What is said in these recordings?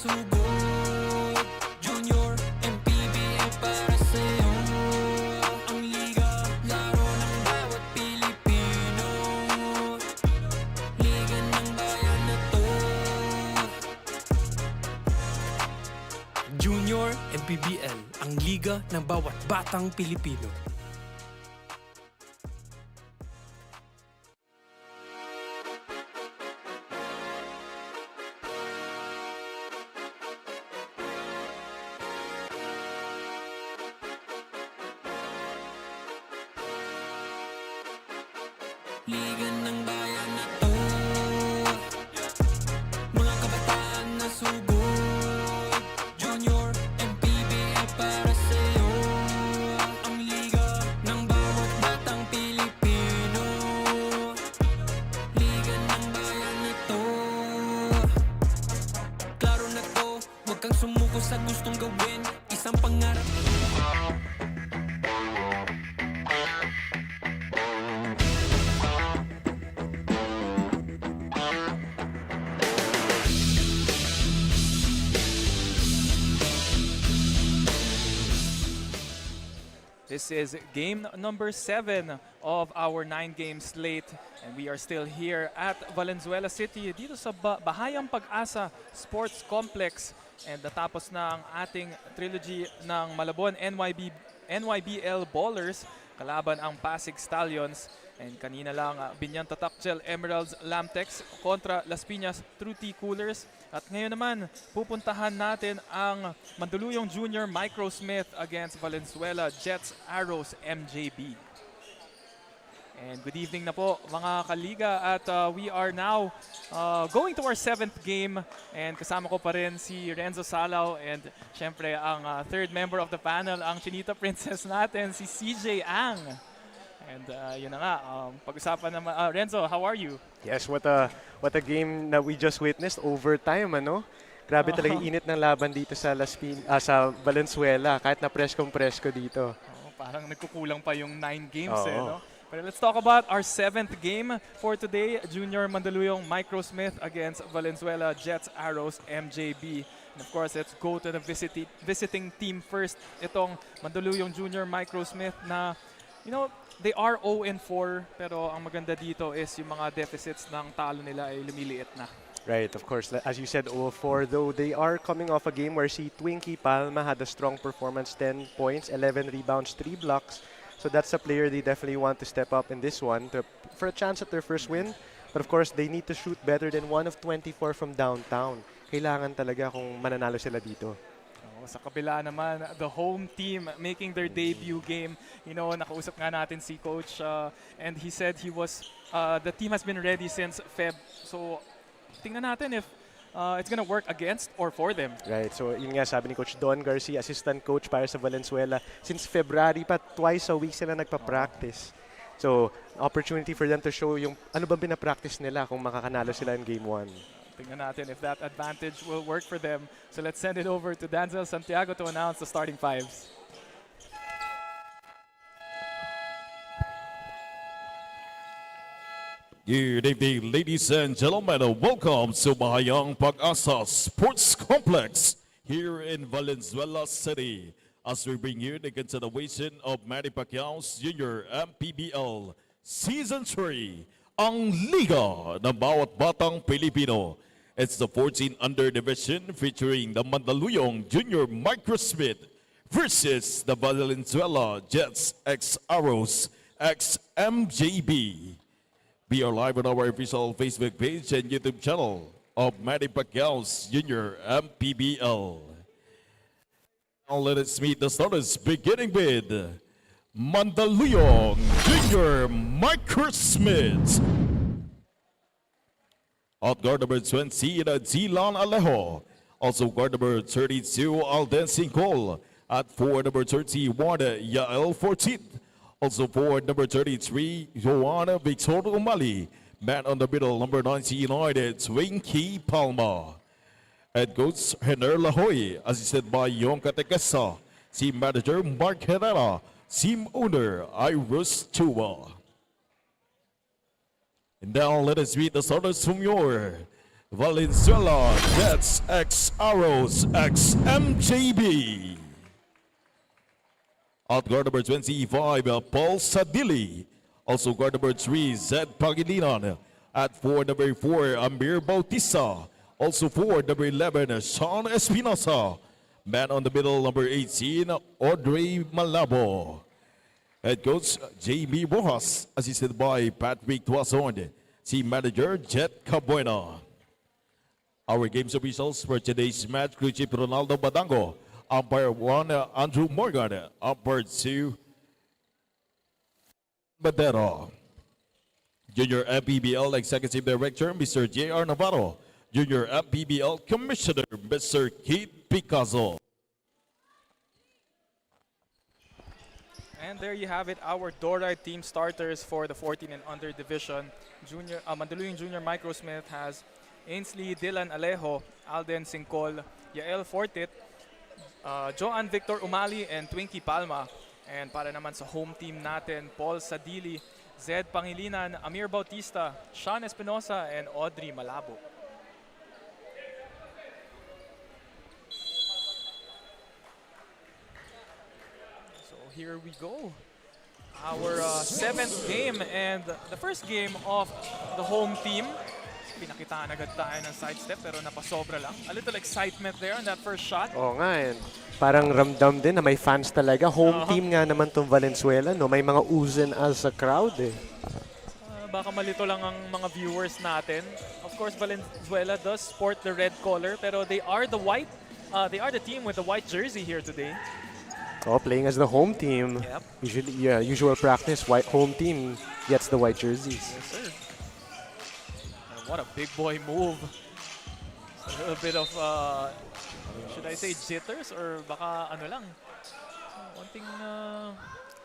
sugod. Junior, MPBL para sa'yo. Ang liga, laro ng bawat Pilipino. Liga ng bayan na to. Junior, MPBL, ang liga ng bawat batang Pilipino. Liga ng bayan na to. Mga kabataan na sugod. Junior, MPBL para sa'yo. Ang liga ng bawat batang Pilipino. Liga ng bayan na to. Klaro na to, huwag kang sumuko sa gustong gawin. Isang pangarap. This is game number 7 of our 9-game slate, and we are still here at Valenzuela City dito sa Bahayang PAG-ASA Sports Complex. And natapos na ang ating trilogy ng Malabon NYBL Ballers kalaban ang Pasig Stallions. And kanina lang Binyan Tatakjel Emeralds Lamtex kontra Las Piñas True Tea Coolers. At ngayon naman, pupuntahan natin ang Mandaluyong Junior MICROSMITH against Valenzuela Jets Arrows MJB. And good evening na po mga kaliga, at we are now going to our 7th game, and kasama ko pa rin si Renzo Salao and syempre ang third member of the panel, ang Chinita Princess natin, si CJ Ang. And yun na nga, pag-usapan naman. Renzo, how are you? Yes, what a game that we just witnessed. Overtime, ano? Grabe talaga yung init ng laban dito sa sa Valenzuela, kahit na presko dito. Parang nagkukulang pa yung 9 games eh, no? But let's talk about our 7th game for today. Junior Mandaluyong MICROSMITH against Valenzuela Jets Arrows MJB. And of course, let's go to the visiting team first. Itong Mandaluyong Junior MICROSMITH na, you know, they are 0-4, pero ang maganda dito is yung mga deficits ng talo nila ay lumiliit na. Right, of course. As you said, 0-4, though they are coming off a game where si Twinkie Palma had a strong performance, 10 points, 11 rebounds, 3 blocks. So that's a player they definitely want to step up in this one for a chance at their first win. But of course, they need to shoot better than 1 of 24 from downtown. Kailangan talaga kung mananalo sila dito. Sa kabila naman, the home team making their debut game. You know, nakausap nga natin si Coach and he said the team has been ready since Feb. So, tingnan natin if it's gonna work against or for them. Right, so yun nga sabi ni Coach Don Garcia, assistant coach para sa Valenzuela. Since February pa, twice a week sila nagpa-practice. So, opportunity for them to show yung ano ba pinapractice nila kung makakanalo sila in Game 1. Tingnan natin if that advantage will work for them. So let's send it over to Danzel Santiago to announce the starting fives. Good evening, ladies and gentlemen. Welcome to Bahayang PAG-ASA Sports Complex here in Valenzuela City as we bring you the continuation of Manny Pacquiao's Junior MPBL Season 3, ang Liga ng Bawat Batang Pilipino. It's the 14 under division featuring the Mandaluyong Junior MICROSMITH versus the Valenzuela Jets X Arrows X MJB. We are live on our official Facebook page and YouTube channel of Manny Pacquiao's Junior MPBL. Now let us meet the starters, beginning with Mandaluyong Junior MICROSMITH. Out guard number 20, Zilan Alejo. Also guard number 32, Alden Sincol. At 4, number 31, Yael Fortit. Also forward number 33, Joanna Victoria Umali. Man on the middle, number 99, Twinkie Palma. Head coach Hener Lahoy, assisted by Yong Katekesa. Team manager Mark Herrera. Team owner Iris Chua. And now let us meet the starters from your Valenzuela Jets X Arrows X MJB. Out guard number 25, Paul Sadili. Also guard number 3, Zed Pagilinan. At 4, number 4, Amir Bautista. Also 4, number 11, Sean Espinosa. Man on the middle, number 18, Audrey Malabo. Head coach, Jamie Rojas, assisted by Patrick Tuazon. Team manager, Jet Cabuena. Our games officials for today's match, crew chief Ronaldo Badango. Umpire 1, Andrew Morgan. Umpire 2, Badero. Junior MPBL Executive Director, Mr. J.R. Navarro. Junior MPBL Commissioner, Mr. Keith Picasso. And there you have it, our Dorite team starters for the 14 and under division. Mandaluyong Junior Microsmith has Ainsley Dylan Alejo, Alden Sincol, Yael Fortit, Joan Victor Umali, and Twinkie Palma. And para naman sa home team natin, Paul Sadili, Zed Pangilinan, Amir Bautista, Sean Espinosa, and Audrey Malabo. So here we go. Our 7th game and the first game of the home team. Pinakitaan agad tayo ng sidestep pero napasobra lang. A little excitement there on that first shot. Oo nga, and parang ramdam din na may fans talaga. Home team nga naman tong Valenzuela, no? May mga uzen as a crowd eh. Baka malito lang ang mga viewers natin. Of course, Valenzuela does sport the red color pero they are the team with the white jersey here today. Oh, playing as the home team. Yep. Usual practice, home team gets the white jerseys. Yes, sir. What a big boy move. A little bit of, should I say jitters or baka ano lang? One thing,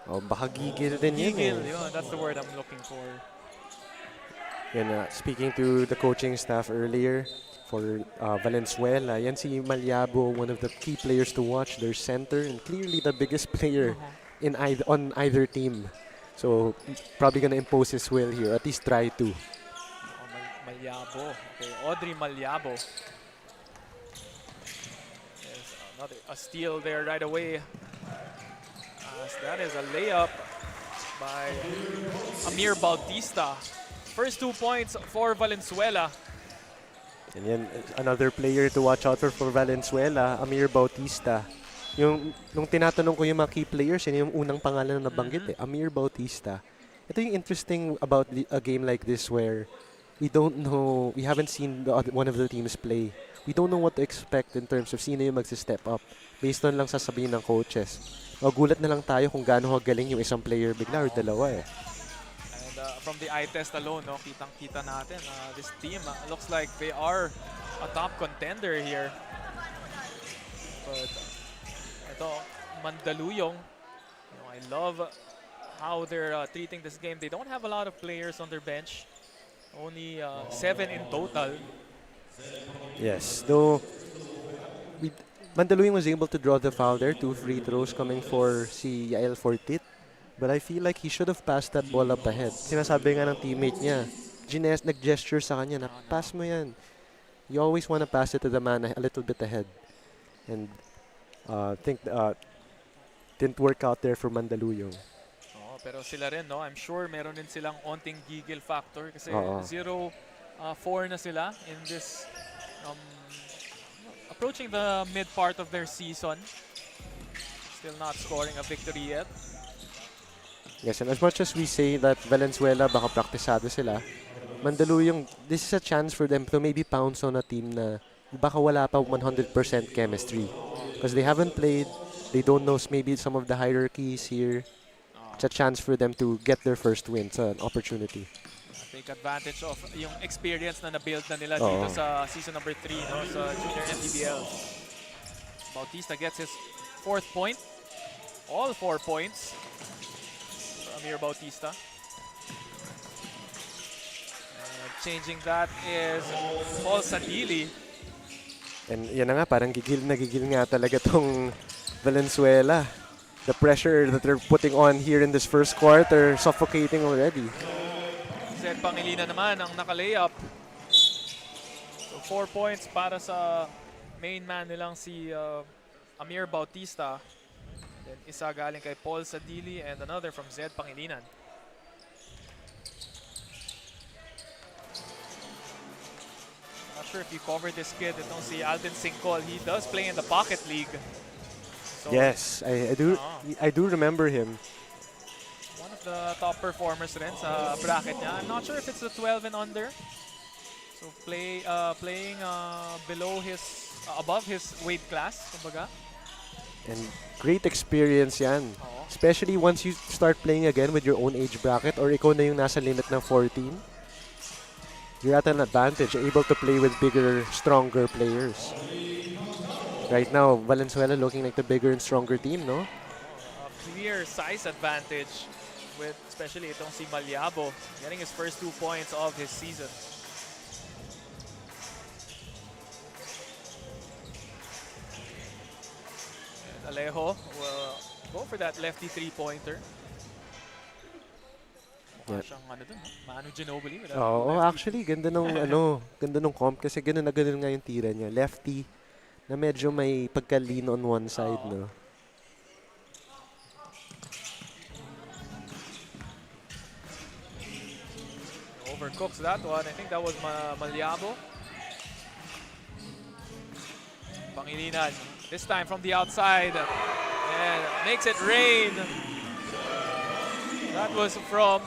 Oh, baka gigil din yun. gigil, yun, that's the word I'm looking for. Yan, speaking to the coaching staff earlier for Valenzuela, yan si Malyabo, one of the key players to watch. Their center and clearly the biggest player on either team. So probably gonna impose his will here, at least try to. Malyabo. Okay, Audrey Malyabo. There's a steal there right away. As that is a layup by Amir Bautista. First 2 points for Valenzuela. And yan, another player to watch out for Valenzuela, Amir Bautista. Nung tinatanong ko yung mga key players, yun yung unang pangalan na nabanggit Amir Bautista. Ito yung interesting about a game like this where we don't know, we haven't seen one of the teams play. We don't know what to expect in terms of sino yung magsi-step up based on lang sasabihin ng coaches. Magulat na lang tayo kung gaano kagaling yung isang player bigla or dalawa eh. And from the eye test alone, no, kitang-kita natin, this team looks like they are a top contender here. But ito, Mandaluyong, I love how they're treating this game. They don't have a lot of players on their bench. Only 7 in total. Yes, though Mandaluyong was able to draw the foul there. 2 free throws coming for si Yael Fortit. But I feel like he should have passed that ball up ahead. Sinasabi nga ng teammate niya, nag-gesture sa kanya na pass mo yan. You always want to pass it to the man a little bit ahead. And think didn't work out there for Mandaluyong. Pero sila rin, no? I'm sure meron din silang onting gigil factor kasi 0-4 na sila in this approaching the mid part of their season. Still not scoring a victory yet. Yes, and as much as we say that Valenzuela baka praktisado sila, Mandaluyong, this is a chance for them to maybe pounce on a team na baka wala pa 100% chemistry. Because they haven't played, they don't know maybe some of the hierarchies here. It's a chance for them to get their first win. It's an opportunity. Take advantage of yung experience na na-build na nila dito sa season number 3, no, sa Junior MPBL. Bautista gets his 4th point. All 4 points for Amir Bautista. And changing that is Paul Sadili. And yan na nga, parang gigil nga talaga tong Valenzuela. The pressure that they're putting on here in this first quarter, suffocating already. Zed Pangilinan naman ang naka-layup. So So 4 points para sa main man nilang si Amir Bautista. Then isa galing kay Paul Sadili and another from Zed Pangilinan. Not sure if you covered this kid. Itong si Alvin Singcol. He does play in the Pocket League. So Yes, I do remember him. one of the top performers rin sa bracket niya. I'm not sure if it's the 12 and under. So playing below his, above his weight class, kumbaga. And great experience yan. Oo. Especially once you start playing again with your own age bracket or ikaw na yung nasa limit ng 14. You're at an advantage. You're able to play with bigger, stronger players. Right now, Valenzuela looking like the bigger and stronger team, no? A clear size advantage with especially itong si Malyabo getting his first 2 points of his season. And Alejo will go for that lefty 3-pointer. Mukha Yeah. siyang ano dun, no? Manu Ginobili with that Oo, lefty. actually, ganda nung ganda nung comp kasi ganun na ganun nga yung tira niya. Lefty na medyo may pagka-lean on one side, Oo. no? Overcooks that one. I think that was Malyabo. Pangilinan. This time from the outside. And makes it rain. That was from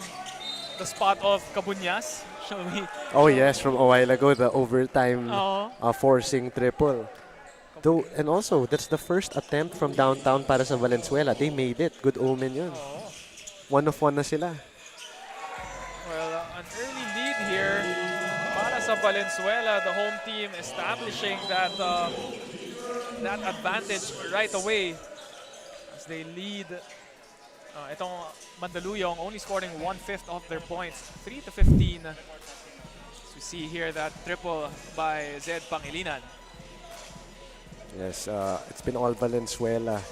the spot of Cabuñas. Shall we? Oh yes, from a while ago, the overtime Oo. forcing triple. Though, and also, that's the first attempt from downtown para sa Valenzuela. They made it. Good omen yun. Oo. 1-of-1 na sila. Well, an early lead here para sa Valenzuela. The home team establishing that that advantage right away as they lead. Itong Mandaluyong only scoring 1/5 of their points, 3-15. As we see here that triple by Zed Pangilinan. Yes, it's been all Valenzuela.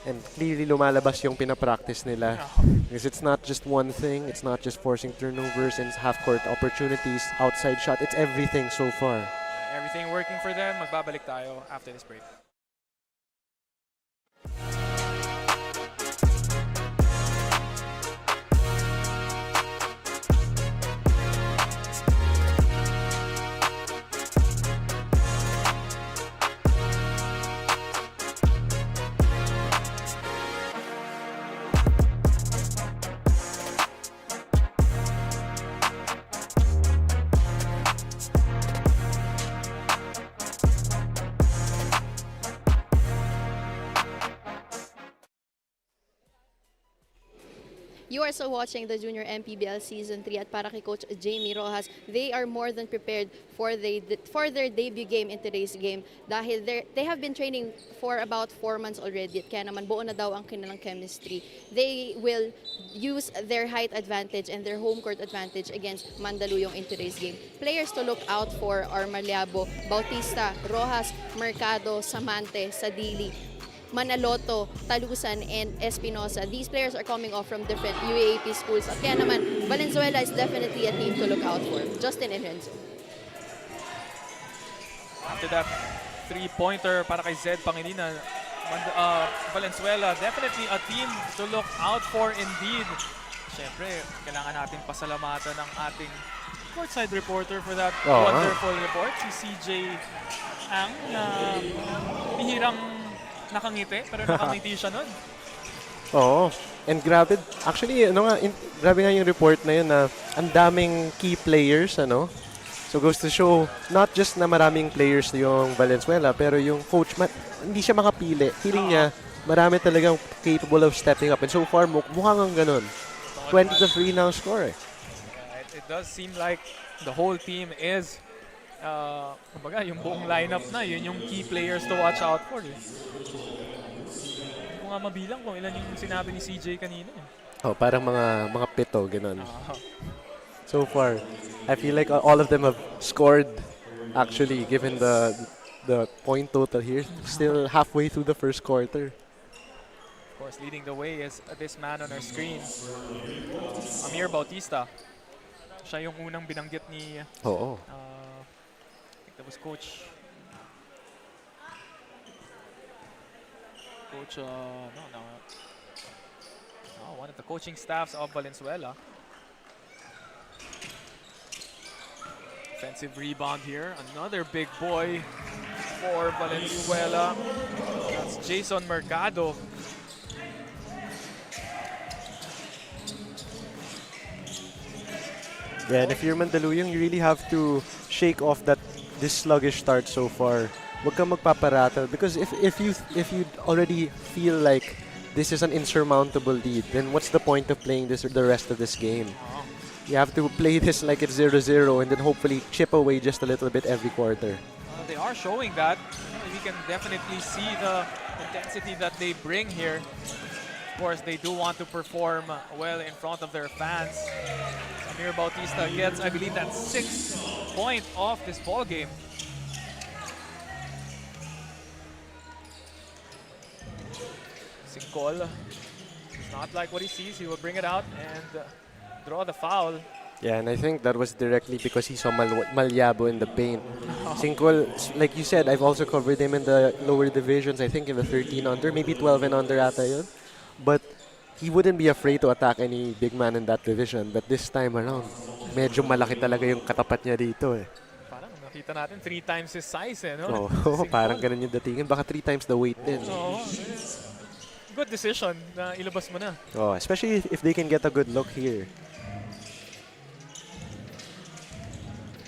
And clearly lumalabas yung pinapractice nila. Because it's not just one thing. It's not just forcing turnovers and half-court opportunities, outside shot. It's everything so far. Everything working for them. Magbabalik tayo after this break. You are still watching the Junior MPBL Season 3 at para kay Coach Jamie Rojas. They are more than prepared for their debut game in today's game dahil they have been training for about 4 months already at kaya naman buo na daw ang kanilang chemistry. They will use their height advantage and their home court advantage against Mandaluyong in today's game. Players to look out for are Malyabo, Bautista, Rojas, Mercado, Samante, Sadili, Manaloto, Talusan, and Espinosa. These players are coming off from different UAAP schools. At kaya naman, Valenzuela is definitely a team to look out for. Justin and Renzo. After that 3-pointer para kay Zed Pangilinan, Valenzuela, definitely a team to look out for indeed. Siyempre, kailangan natin pasalamatan ng ating courtside reporter for that wonderful report, si CJ Ang, na bihirang nakangiti, pero nakangiti siya nun. Oo. And grabe, actually, grabe nga yung report na yun na ang daming key players, ano? So goes to show, not just na maraming players yung Valenzuela, pero yung coach, hindi siya makapili. Feeling niya, marami talagang capable of stepping up. And so far, mukhang ang ganun. 20-3 na ang score eh. It does seem like the whole team is kumbaga, yung buong lineup na, yun yung key players to watch out for. Eh. Hindi ko nga mabilang kung ilan yung sinabi ni CJ kanina. Eh. Oh, parang mga pito, ganun. So far, I feel like all of them have scored, actually, given the point total here. Still halfway through the first quarter. Of course, leading the way is this man on our screen, Amir Bautista. Siya yung unang binanggit ni Oo. I think that was Coach one of the coaching staffs of Valenzuela. Offensive rebound here. Another big boy for Valenzuela. That's Jason Mercado. Yeah, and if you're Mandaluyong, you really have to shake off this sluggish start so far. Huwag kang magpaparata because if you already feel like this is an insurmountable lead, then what's the point of playing the rest of this game? You have to play this like it's 0-0 and then hopefully chip away just a little bit every quarter. They are showing that. We can definitely see the intensity that they bring here. Of course, they do want to perform well in front of their fans. Samir Bautista gets, I believe, that 6th point of this ball game. Singkol does not like what he sees. He will bring it out and draw the foul. Yeah, and I think that was directly because he saw Malyabo in the paint. Singkol, like you said, I've also covered him in the lower divisions, I think in the 13 under, maybe 12 and under ata yun. But he wouldn't be afraid to attack any big man in that division. But this time around, medyo malaki talaga yung katapat niya dito eh. Parang nakita natin 3 times his size eh, no? Oh, parang ganun yung datingin. Baka 3 times the weight din. Oo. Good decision na ilabas mo na. Oh, especially if they can get a good look here.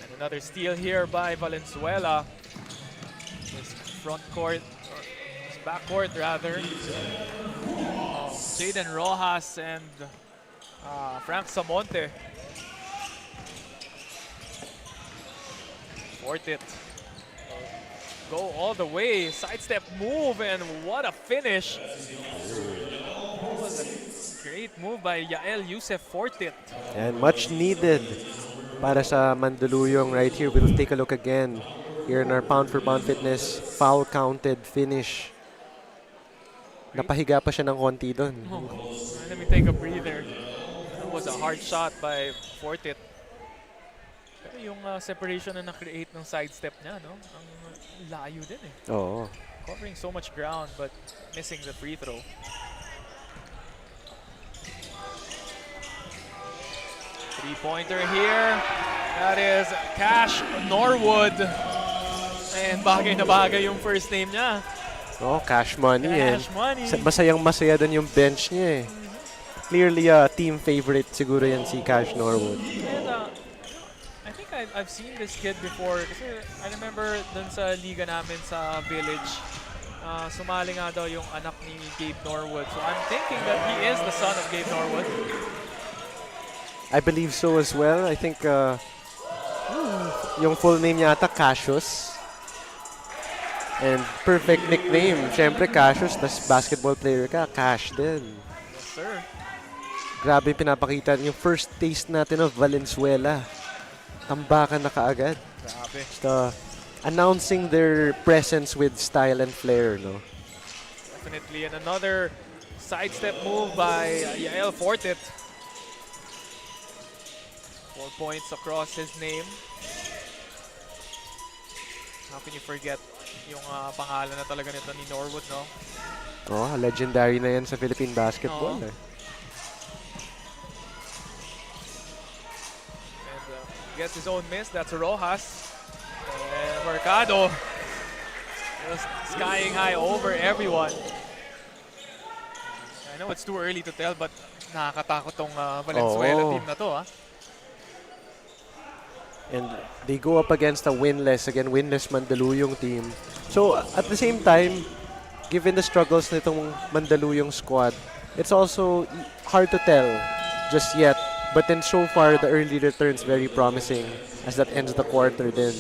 And another steal here by Valenzuela. His front court, or his back court rather. Jaden Rojas and Frank Samonte. Fort it. Go all the way, sidestep move, and what a finish. That was a great move by Yael Youssef Fortit. And much needed para sa Mandaluyong right here. We'll take a look again here in our pound-for-pound fitness foul counted finish. Napahiga pa siya ng konti doon. Oh, let me take a breather. That was a hard shot by Fortit. Pero yung separation na na-create ng sidestep niya, no? Ang layo din eh. Oo. Covering so much ground but missing the free throw. Three-pointer here. That is Cash Norwood. And bagay na bagay yung first name niya. Oh, cash money. Cash money. Masayang masaya din yung bench niya eh. Clearly a team favorite siguro yan si Cash Norwood. And I think I've seen this kid before kasi I remember dun sa liga namin sa village, sumali nga daw yung anak ni Gabe Norwood. So I'm thinking that he is the son of Gabe Norwood. I believe so as well. I think yung full name niya ata Cassius. And perfect nickname. Siyempre Cassius, tas basketball player ka, Cash din. Yes, sir. Grabe pinapakita yung first taste natin of Valenzuela. Tambakan na kaagad. Grabe. So, announcing their presence with style and flair, no? Definitely. And another sidestep move by Yael Fortit. 4 points across his name. How can you forget yung pangalan na talaga nito ni Norwood, no? Oh, legendary na yan sa Philippine basketball. Oo. Eh. And gets his own miss. That's Rojas. And Mercado just skying high over everyone. I know it's too early to tell, but nakakatakot tong Valenzuela team na to, ha? And they go up against a winless Mandaluyong team. So, at the same time, given the struggles nitong Mandaluyong squad, it's also hard to tell just yet. But then so far, the early returns very promising as that ends the quarter then.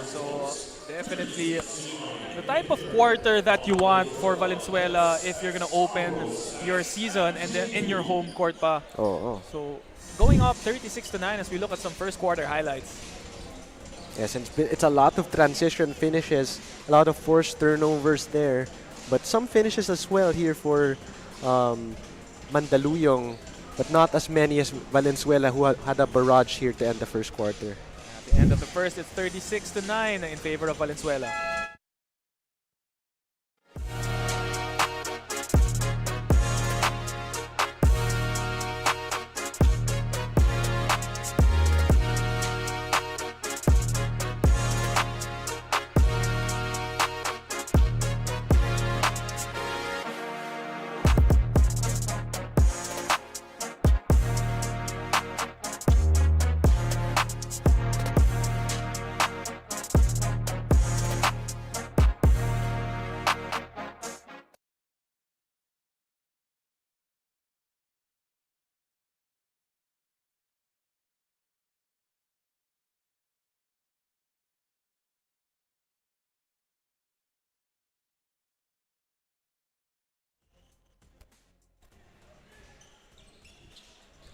So, definitely the type of quarter that you want for Valenzuela if you're gonna open your season and then in your home court pa. So, going up 36-9 as we look at some first quarter highlights. Yes, and it's a lot of transition finishes, a lot of forced turnovers there, but some finishes as well here for Mandaluyong, but not as many as Valenzuela, who had a barrage here to end the first quarter. the end of the first, it's 36-9 in favor of Valenzuela.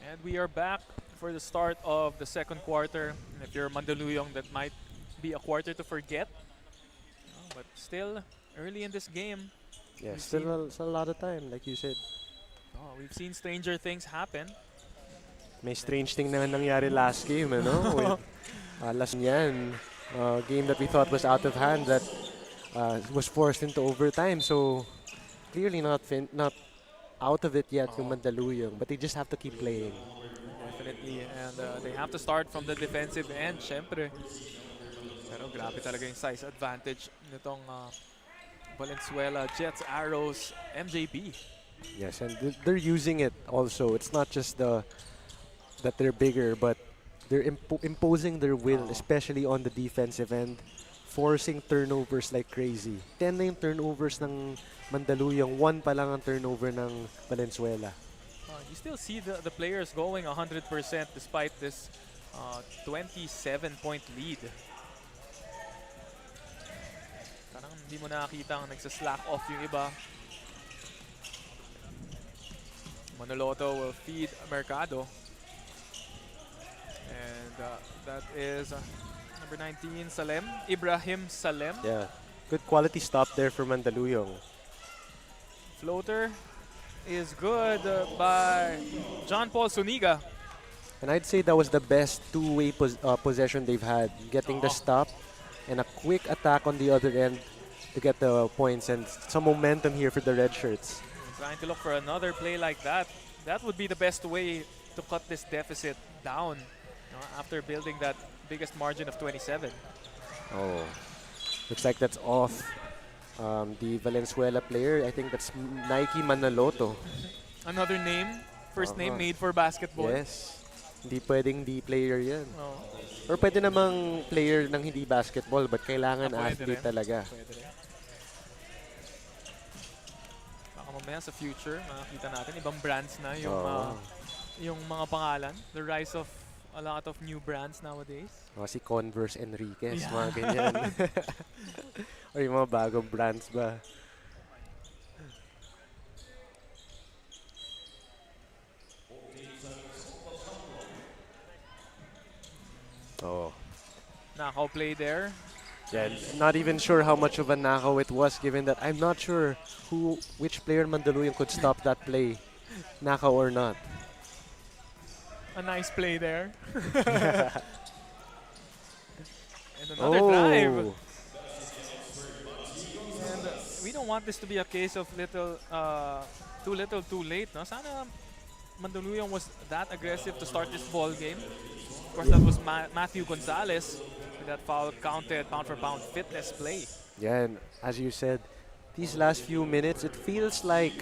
And we are back for the start of the second quarter. And if you're Mandaluyong, that might be a quarter to forget. But still, early in this game, Yeah, still a lot of time, like you said. we've seen stranger things happen. May strange thing na nangyari last game, ano? With last yan, game that we thought was out of hand that was forced into overtime. So clearly not out of it yet yung Mandaluyong, but they just have to keep playing. Definitely. And they have to start from the defensive end, syempre. Pero grabe talaga yung size advantage nitong Valenzuela, Jets, Arrows, MJB. Yes, and they're using it also. It's not just that they're bigger, but they're imposing their will, especially on the defensive end, forcing turnovers like crazy. 10 na yung turnovers ng Mandaluyong, 1 pa lang ang turnover ng Valenzuela. You still see the players going 100% despite this 27-point lead. Parang hindi mo nakakita ang nagsa-slack off yung iba. Manoloto will feed Mercado. And that is number 19, Salem. Ibrahim Salem. Yeah, good quality stop there for Mandaluyong. Floater is good by John Paul Suniga. And I'd say that was the best two-way possession they've had. Getting the stop and a quick attack on the other end to get the points and some momentum here for the red shirts. Trying to look for another play like that. That would be the best way to cut this deficit down after building that biggest margin of 27. Oh, looks like that's off the Valenzuela player. I think that's Nike Manaloto. Another name, first name made for basketball. Yes. Hindi pwedeng di player yan. Oh. Or pwede namang player ng hindi basketball but kailangan athlete rin. talaga. Pwede rin. Baka mamaya sa future, makakita natin ibang brands na yung mga pangalan. The rise of a lot of new brands nowadays. Si Converse Enriquez, mga ganyan. Or yung mga bagong brands ba? Oh. Nakaw play there. Yeah, not even sure how much of a nakaw it was given that I'm not sure which player in Mandaluyong could stop that play. Nakaw or not. A nice play there. And another drive. And we don't want this to be a case of too little, too late. No? Sana Mandaluyong was that aggressive to start this ball game. Of course, that was Matthew Gonzalez with that foul counted pound for pound fitness play. Yeah, and as you said, these last few minutes, it feels like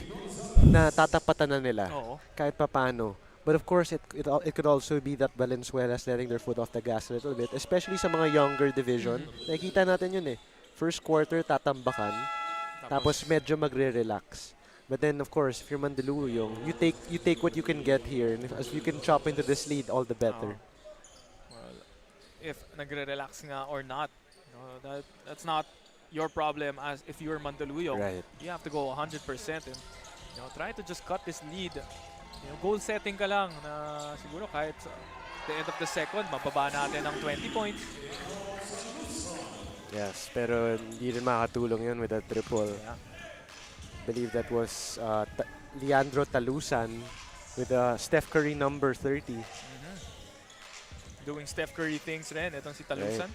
natatapatan na nila. Kahit papano. But of course, it could also be that Valenzuela's letting their foot off the gas a little bit, especially sa mga younger division. Nakikita natin yun eh. First quarter, tatambakan. Tapos medyo magre-relax. But then, of course, if you're Mandaluyong, you take what you can get here. And if you can chop into this lead, all the better. Well, if nagre-relax nga or not, that's not your problem as if you're Mandaluyong. Right. You have to go 100% and try to just cut this lead. Goal setting ka lang na siguro kahit the end of the second, mababa natin ng 20 points. Yes, pero hindi rin makatulong yun with a triple. Yeah. I believe that was Leandro Talusan with Steph Curry number 30. doing Steph Curry things rin. Itong si Talusan.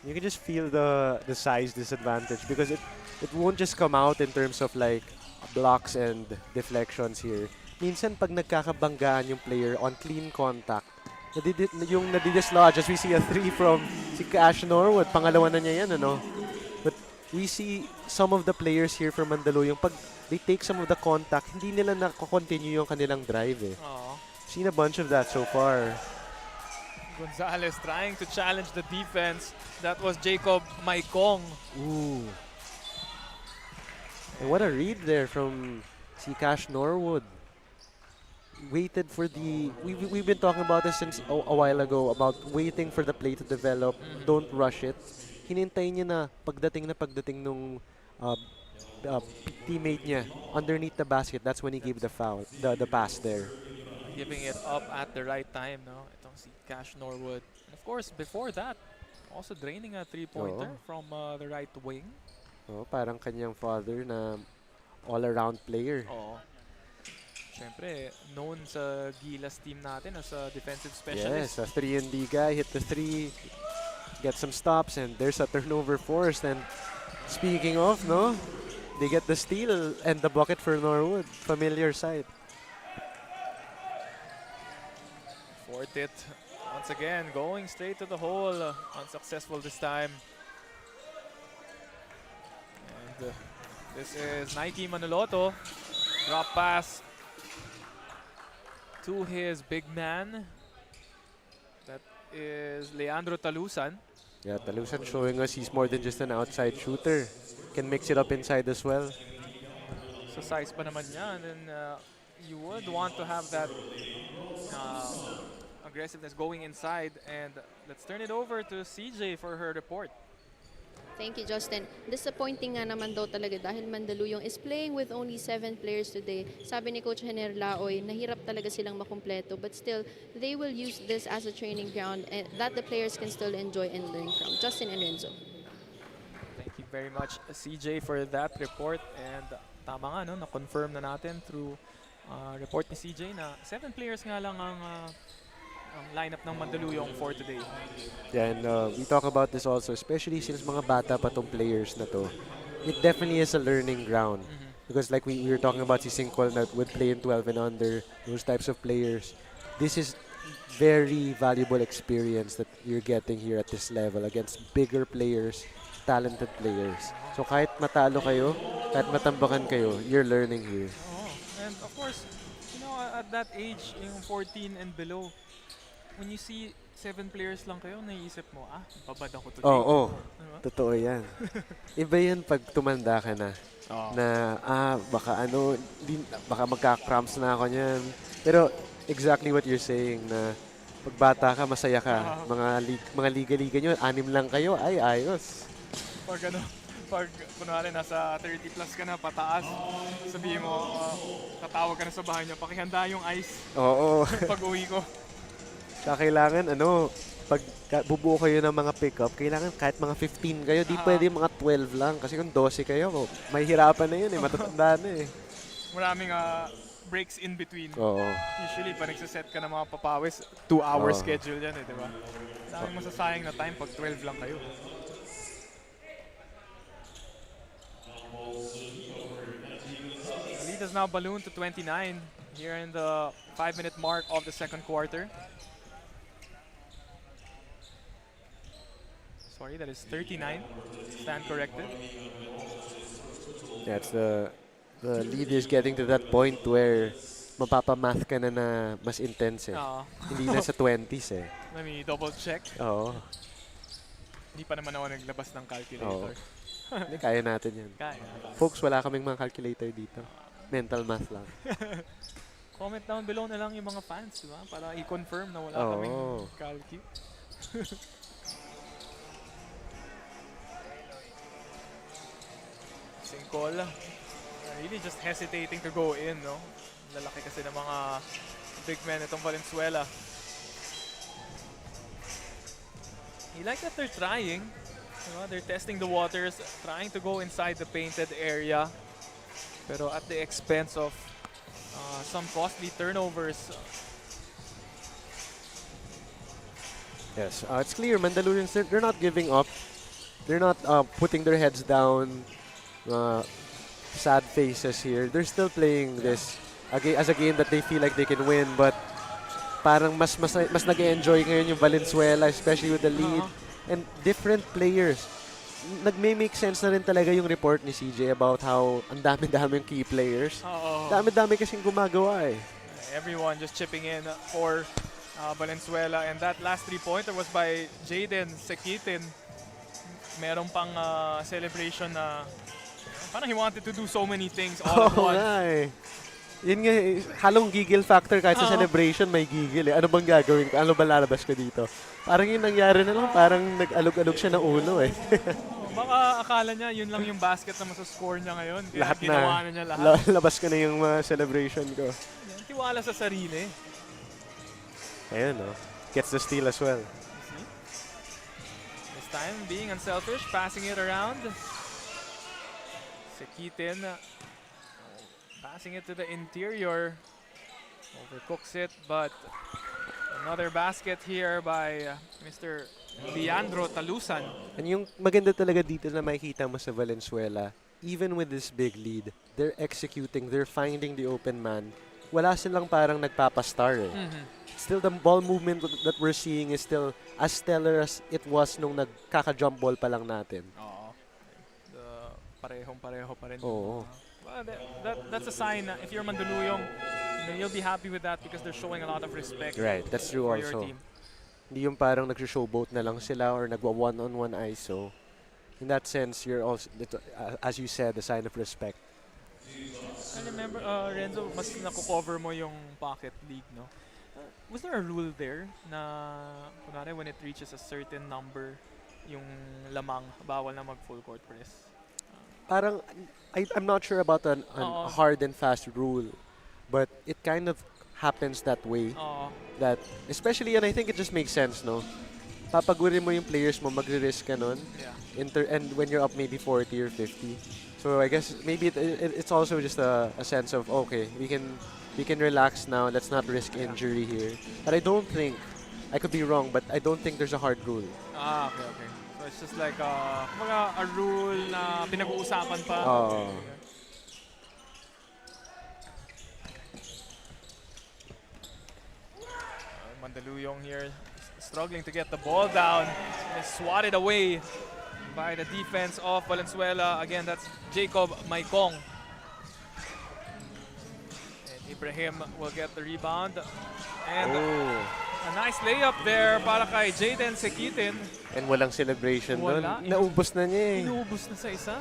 You can just feel the size disadvantage because it won't just come out in terms of like blocks and deflections here. Minsan pag nagkakabanggaan yung player on clean contact, yung nadidislodge, as we see a 3 from si Cash Norwood, pangalawa na niya yan, ano? But we see some of the players here from Mandaluyong, pag they take some of the contact, hindi nila na-continue yung kanilang drive eh. Seen a bunch of that so far. Gonzalez trying to challenge the defense. That was Jacob Maikong. Ooh. And what a read there from si Cash Norwood. Waited for the... We've been talking about this since a while ago, about waiting for the play to develop. Don't rush it. Hinintay niya na pagdating nung teammate niya underneath the basket. That's when he gave the foul, the pass there. Giving it up at the right time, no? Itong si Cash Norwood. And of course, before that, also draining a three-pointer from the right wing. Oh, parang kanyang father na all-around player. Oo. Siyempre, known sa Gilas team natin as a defensive specialist. Yes, a 3-and-D guy, hit the 3, get some stops, and there's a turnover forced. And speaking of, no, they get the steal and the bucket for Norwood. Familiar sight. Fortit, once again, going straight to the hole. Unsuccessful this time. And this is Nike Manaloto. Drop pass to his big man. That is Leandro Talusan. Yeah, Talusan showing us he's more than just an outside shooter. Can mix it up inside as well. So size pa naman niya. And then you would want to have that aggressiveness going inside. And let's turn it over to CJ for her report. Thank you, Justin. Disappointing nga naman daw talaga dahil Mandaluyong is playing with only 7 players today. Sabi ni Coach Hener Laoy, nahirap talaga silang makumpleto, but still, they will use this as a training ground that the players can still enjoy and learn from. Justin and Renzo. Thank you very much, CJ, for that report. And tama nga, no, na-confirm na natin through report ni CJ na 7 players nga lang ang lineup ng Mandaluyong for today. Yeah, and we talk about this also, especially since mga bata pa tong players na to. It definitely is a learning ground. Because like we were talking about si Singkol that would play in 12 and under, those types of players. This is very valuable experience that you're getting here at this level against bigger players, talented players. So kahit matalo kayo, kahit matambakan kayo, you're learning here. And of course, you know, at that age, yung 14 and below, when you see 7 players lang kayo, naiisip mo, babad ako today. Oo, Diba? totoo yan. Iba yan pag tumanda ka na. Na, baka magka-cramps na ako niyan. Pero exactly what you're saying na pag bata ka, masaya ka. Mga liga-liga nyo, 6 lang kayo, ay ayos. Pag kunwari nasa 30 plus ka na, pataas, sabihin mo, tatawag ka na sa bahay niya, pakihanda yung ice. Oo. Pag uwi ko. Kaya kailangan, pag bubuo kayo ng mga pick-up, kailangan kahit mga 15 kayo, di pwede mga 12 lang. Kasi kung 12 kayo, may hirapan na yun matatanda na Maraming breaks in between. Oo. Usually, pa nagsaset ka ng mga papawis, 2-hour schedule yan di ba? Daming masasayang na time pag 12 lang kayo. The lead has now ballooned to 29 here in the 5-minute mark of the second quarter. Sorry, that is 39. Stand corrected. Yeah, it's the lead is getting to that point where mapapamath ka na mas intense Hindi na sa 20s Let me double check. Oo. Hindi pa naman ako naglabas ng calculator. Hindi, kaya natin yan. Kaya. Folks, wala kaming mga calculator dito. Mental math lang. Comment down below na lang yung mga fans, diba? Para i-confirm na wala kaming calcu. Singkol, really just hesitating to go in, no? Lalaki kasi ng mga big men itong Valenzuela. You like that they're trying. You know, they're testing the waters, trying to go inside the painted area. Pero at the expense of some costly turnovers. Yes, it's clear Mandaluyong, they're not giving up. They're not putting their heads down, sad faces here. They're still playing this as a game that they feel like they can win, but parang mas nag-enjoy ngayon yung Valenzuela, especially with the lead and different players. Nagme-make sense na rin talaga yung report ni CJ about how ang dami-daming key players. Dami-dami kasing gumagawa eh. Everyone just chipping in for Valenzuela, and that last 3-pointer was by Jaden Sekitin. Meron pang celebration na parang he wanted to do so many things all at once. Eh. Yun nga, halong gigil factor kahit sa celebration may gigil eh. Ano bang gagawin ko? Ano ba lalabas ko dito? Parang yung nangyari na lang, parang nag-alog-alog siya ng ulo eh. Baka akala niya yun lang yung basket na masascore niya ngayon. Kaya Lahat ginawa na niya lahat. Labas ko na yung celebration ko. Yan, tiwala sa sarili. Ayun oh. Gets the steal as well. See? This time being unselfish, passing it around. Sekitin passing it to the interior. Overcooks it, but another basket here by Mr. Leandro Talusan. And yung maganda talaga dito na makikita mo sa Valenzuela, even with this big lead, they're executing, they're finding the open man. Wala silang parang nagpapastar eh. Still, the ball movement that we're seeing is still as stellar as it was nung nagkaka-jump ball pa lang natin. Oo. Parehong-pareho pa rin. Oo. Well, that's a sign na if you're Mandaluyong, you'll be happy with that because they're showing a lot of respect. Right, that's true for also. your team. Hindi yung parang nag-showboat na lang sila or nagwa-one-on-one ISO. In that sense, you're also, as you said, a sign of respect. I remember, Renzo, mas nakukover mo yung pocket league, no? Was there a rule there na, kunwari, when it reaches a certain number, yung lamang, bawal na mag-full court press? Parang, I'm not sure about an hard and fast rule, but it kind of happens that way. That, especially, and I think it just makes sense, no? Papagurin mo yung players mo, magre-risk ka nun. Yeah. And when you're up maybe 40 or 50. So I guess maybe it's also just a sense of, okay, we can relax now, let's not risk injury here. But I don't think, I could be wrong, but I don't think there's a hard rule. Okay. So it's just like a rule na pinag-uusapan pa. Mandaluyong here struggling to get the ball down. And swatted away by the defense of Valenzuela. Again, that's Jacob Maikong. And Ibrahim will get the rebound. And a nice layup there para kay Jaden Sekitin. And walang celebration doon. Naubos na niya eh. Inuubos na sa isa.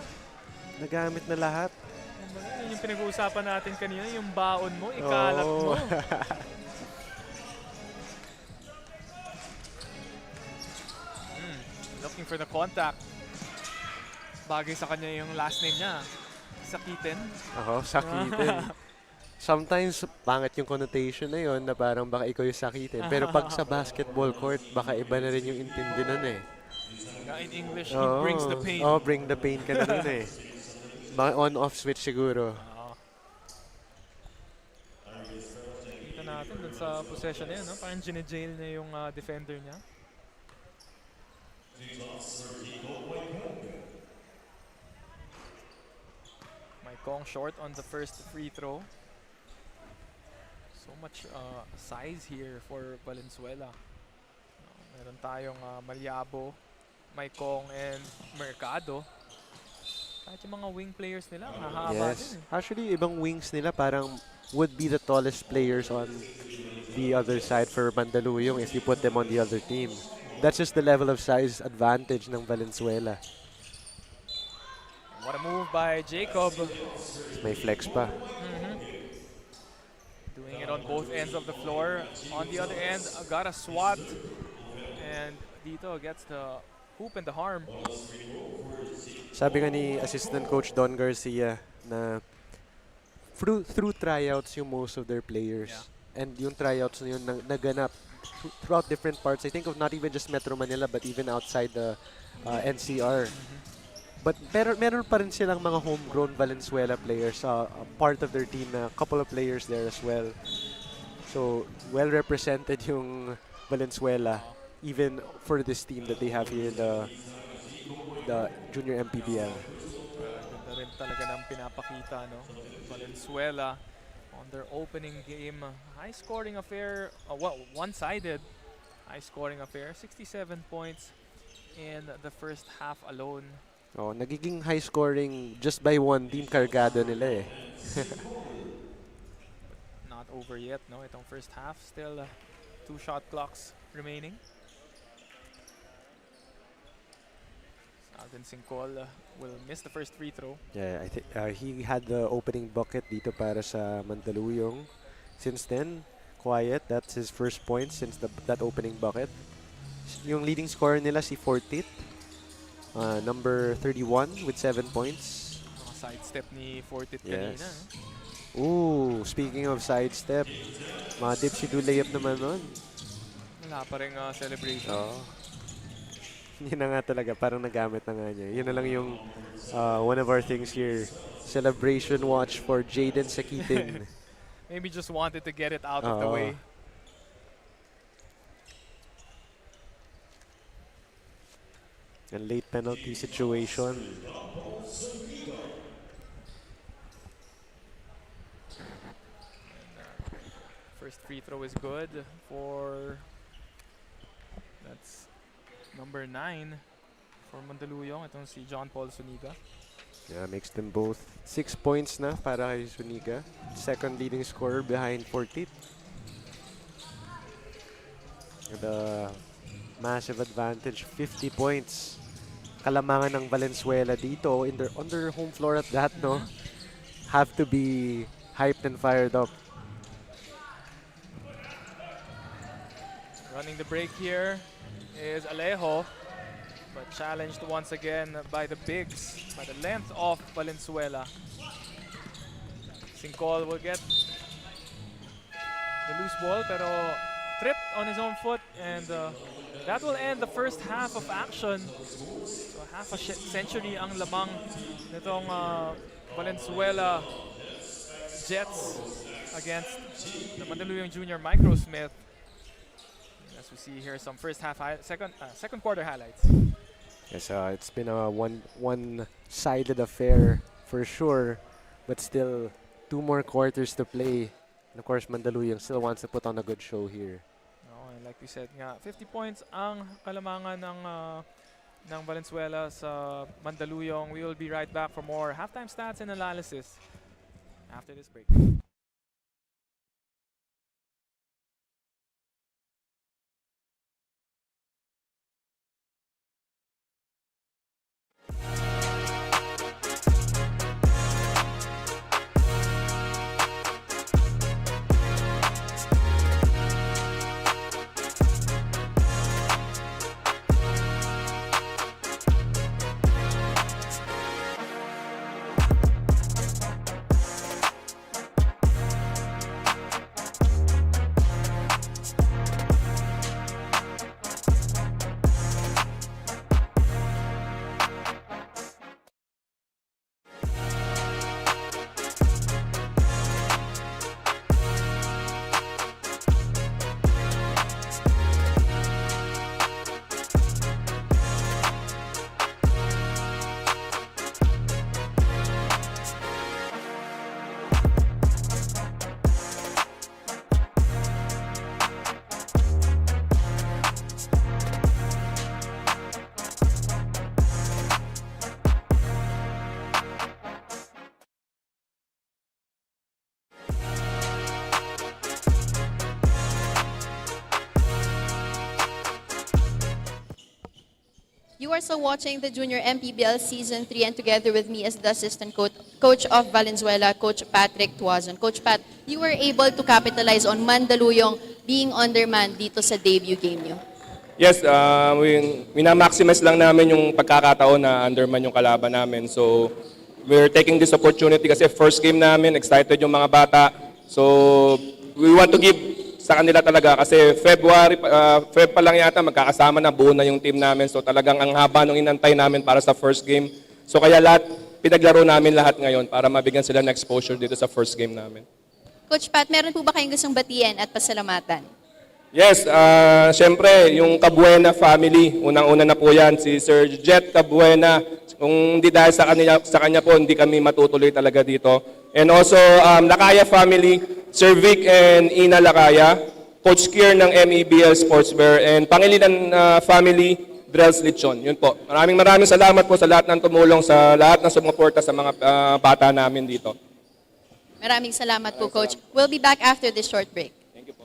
Nagamit na lahat. Yun yung pinag-uusapan natin kanina, yung baon mo, ikalat mo. Looking for the contact. Bagay sa kanya yung last name niya. Sakitin. Sakitin. Sometimes, pangit yung connotation na yun na parang baka ikaw yung sakitin. Pero pag sa basketball court, baka iba na rin yung intindi nun eh. In English, he brings the pain. Bring the pain ka na nun eh. Mga on-off switch siguro. Kita natin dun sa possession na yun, no? Parang gine-jail niya yung defender niya. Maikong short on the first free throw. So much size here for Valenzuela. Meron tayong Malyabo, Maikong, and Mercado. Kahit yung mga wing players nila, mahaba din. Actually, ibang wings nila parang would be the tallest players on the other side for Mandaluyong if you put them on the other team. That's just the level of size advantage ng Valenzuela. What a move by Jacob. May flex pa. Doing it on both ends of the floor. On the other end, got a swat. And dito gets the hoop and the harm. Sabi nga ni Assistant Coach Don Garcia na through tryouts yung most of their players. And yung tryouts na yun naganap throughout different parts. I think of not even just Metro Manila but even outside the NCR. But meron pa rin silang mga homegrown Valenzuela players, part of their team, a couple of players there as well. So, well represented yung Valenzuela. even for this team that they have here in the Junior MPBL. Ganda rin talaga ng pinapakita, no? Valenzuela on their opening game. High-scoring affair, well, one-sided high-scoring affair. 67 points in the first half alone. Oh, nagiging high scoring just by one team, kargado nila eh. Not over yet, no? Itong first half, still 2 shot clocks remaining. Alden Sincol will miss the first free throw. Yeah, I think he had the opening bucket dito para sa Mandaluyong. Since then, quiet. That's his first point since that opening bucket. Yung leading scorer nila si Fortit, number 31 with 7 points. Mga sidestep ni Fortit Yes. kanina. Ooh, speaking of sidestep, mga dipsy do layup naman nun. Wala pa rin celebration. Oo. Yun na nga talaga, parang nagamit na nga niya. Yun na lang yung one of our things here. Celebration watch for Jaden Sakitin. Maybe just wanted to get it out of the way. And late penalty situation. First free throw is good for, that's number 9 for Mandaluyong. Itong si John Paul Suniga. Yeah, makes them both 6 points na para kay Suniga. Second leading scorer behind Fortit. With a massive advantage, 50 points. Kalamangan ng Valenzuela dito on their home floor at that, no? Have to be hyped and fired up. Running the break here is Alejo, but challenged once again by the bigs, by the length of Valenzuela. Sincol will get the loose ball, pero tripped on his own foot, and that will end the first half of action. So half a century ang lamang nitong Valenzuela Jets against the Mandaluyong Junior MICROSMITH. As we see here, some first half, second quarter highlights. Yes, it's been a one-sided affair for sure, but still 2 more quarters to play. And of course, Mandaluyong still wants to put on a good show here. And like we said nga, 50 points ang kalamangan ng Valenzuela sa Mandaluyong. We will be right back for more halftime stats and analysis after this break. You are so watching the Junior MPBL Season 3, and together with me is the assistant coach of Valenzuela, Coach Patrick Tuazon. Coach Pat, you were able to capitalize on Mandaluyong being undermanned dito sa debut game nyo. Yes, minamaximize lang namin yung pagkakataon na underman yung kalaban namin. So, we're taking this opportunity kasi first game namin, excited yung mga bata. So, we want to give sa kanila talaga kasi Feb pa lang yata magkakasama na, buo na yung team namin. So talagang ang haba nung inantay namin para sa first game. So kaya pinaglaro namin lahat ngayon para mabigyan sila ng exposure dito sa first game namin. Coach Pat, meron po ba kayong gustong batiyan at pasalamatan? Yes, syempre, yung Cabuena family, unang-una na po yan, si Sir Jet Cabuena. Kung hindi dahil sa kanya po, hindi kami matutuloy talaga dito. And also, Lakaya family, Sir Vic and Ina Lakaya, Coach Kier ng MABL Sportswear, and Pangilinan family, Drells Lichon. Yun po. Maraming salamat po sa lahat ng tumulong, sa lahat ng sumuporta sa mga bata namin dito. Maraming salamat po, Coach. We'll be back after this short break. Thank you po.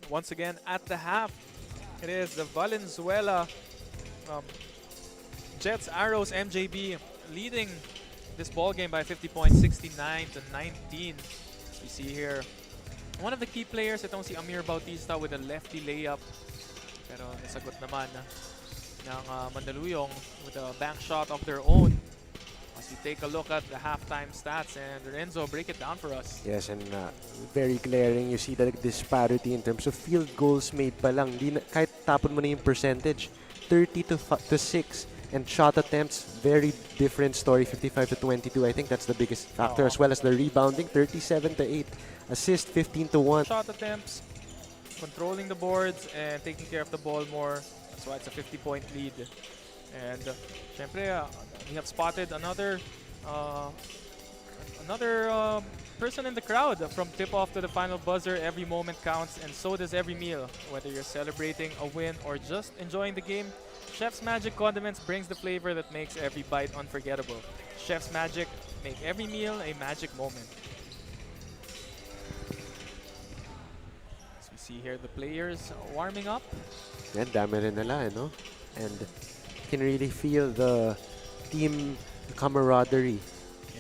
Once again, at the half, it is the Valenzuela Jets Arrows MJB leading this ball game by 50 points, 69-19. We see here one of the key players, itong si Amir Bautista with a lefty layup. Pero nasagot naman ng Mandaluyong with a bank shot of their own. As we take a look at the halftime stats, and Renzo, break it down for us. Yes, and very glaring. You see the disparity in terms of field goals made pa lang. Kahit tapon mo na yung percentage, 30 to 6. And shot attempts, very different story, 55 to 22. I think that's the biggest factor, as well as the rebounding, 37 to 8. Assist, 15 to 1. Shot attempts, controlling the boards, and taking care of the ball more. That's why it's a 50-point lead. And syempre, we have spotted another person in the crowd. From tip-off to the final buzzer, every moment counts, and so does every meal. Whether you're celebrating a win or just enjoying the game, Chef's Magic Condiments brings the flavor that makes every bite unforgettable. Chef's Magic, make every meal a magic moment. As we see here, the players warming up. Yan, dami rin nila, no? And can really feel the team camaraderie.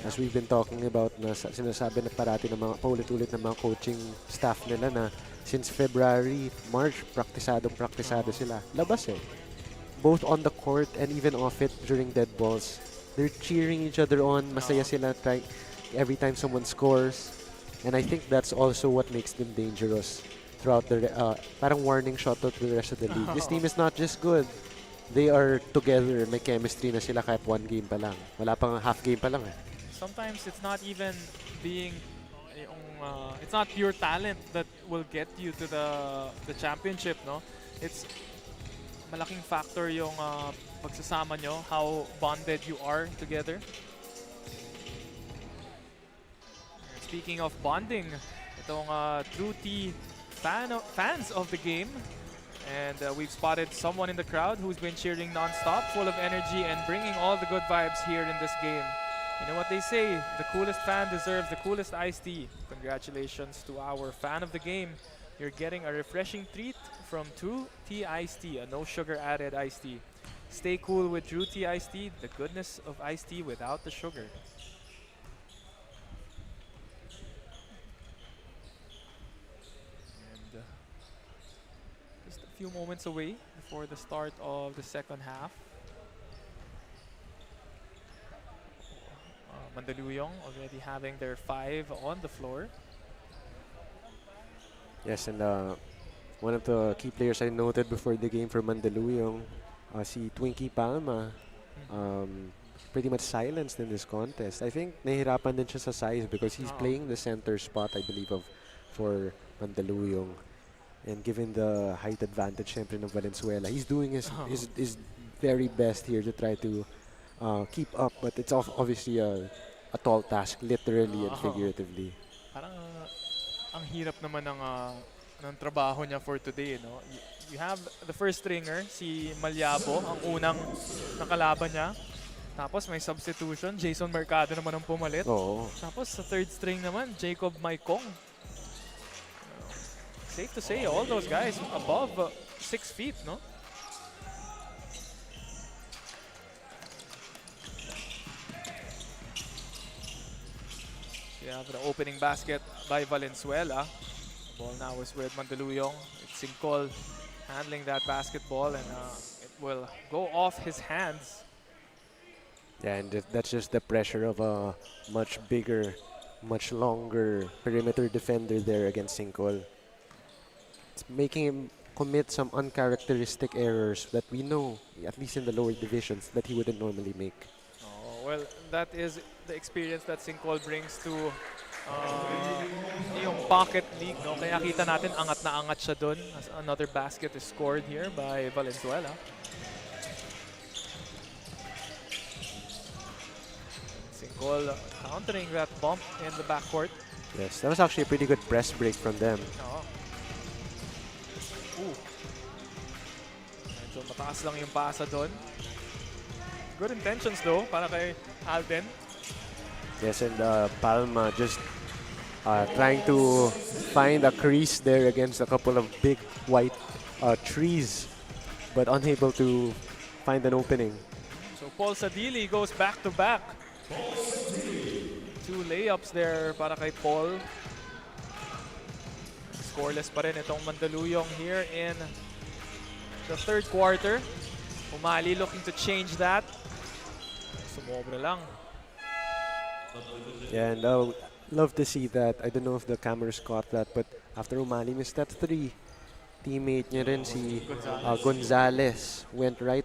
As we've been talking about, na sinasabi na parati ng mga paulit-ulit ng mga coaching staff nila na since February, March, praktisado sila. Labas eh. Both on the court and even off it during dead balls. They're cheering each other on. Masaya sila every time someone scores. And I think that's also what makes them dangerous throughout the parang warning shot out to the rest of the league. This team is not just good. They are together. May chemistry na sila kahit one game pa lang. Wala pang half game pa lang eh. Sometimes it's not even being it's not pure talent that will get you to the championship, no? It's malaking factor yung pagsasama nyo, how bonded you are together. Speaking of bonding, itong True T fans of the game, and we've spotted someone in the crowd who's been cheering non-stop, full of energy and bringing all the good vibes here in this game. You know what they say, the coolest fan deserves the coolest iced tea. Congratulations to our fan of the game. You're getting a refreshing treat from True Tea Iced Tea, a no sugar added iced tea. Stay cool with True Tea Iced Tea, the goodness of iced tea without the sugar. And just a few moments away before the start of the second half. Mandaluyong already having their 5 on the floor. Yes, and one of the key players I noted before the game for Mandaluyong, si Twinkie Palma, pretty much silenced in this contest. I think nahirapan din siya sa size because he's playing the center spot, I believe, for Mandaluyong. And given the height advantage syempre ng Valenzuela, he's doing his very best here to try to keep up. But it's obviously a tall task, literally and figuratively. Parang ang hirap naman ng trabaho niya for today, no? You have the first stringer, si Malyabo, ang unang nakalaban niya. Tapos may substitution, Jason Mercado naman ang pumalit. Tapos sa third string naman, Jacob Maicong. Safe to say, all those guys above 6 feet, no? We have the opening basket by Valenzuela. Ball now is with Mandaluyong. It's Sincol handling that basketball, and it will go off his hands. Yeah, and that's just the pressure of a much bigger, much longer perimeter defender there against Sincol. It's making him commit some uncharacteristic errors that we know, at least in the lower divisions, that he wouldn't normally make. Oh, well, that is the experience that Sincol brings to yung pocket league, no? Kaya kita natin angat na angat siya dun as another basket is scored here by Valenzuela. Sincol countering that bump in the backcourt. Yes, that was actually a pretty good press break from them. Oo. Ooh. Medyo mataas lang yung pasa doon. Good intentions though para kay Alden. Yes, and Palma just trying to find a crease there against a couple of big white trees, but unable to find an opening. So Paul Sadili goes back to back. 2 layups there para kay Paul. Scoreless pa rin itong Mandaluyong here in the third quarter. Umali looking to change that. Sumobra lang. Yeah, and love to see that. I don't know if the cameras caught that, but after Umali missed that 3, teammate niya rin si Gonzalez went right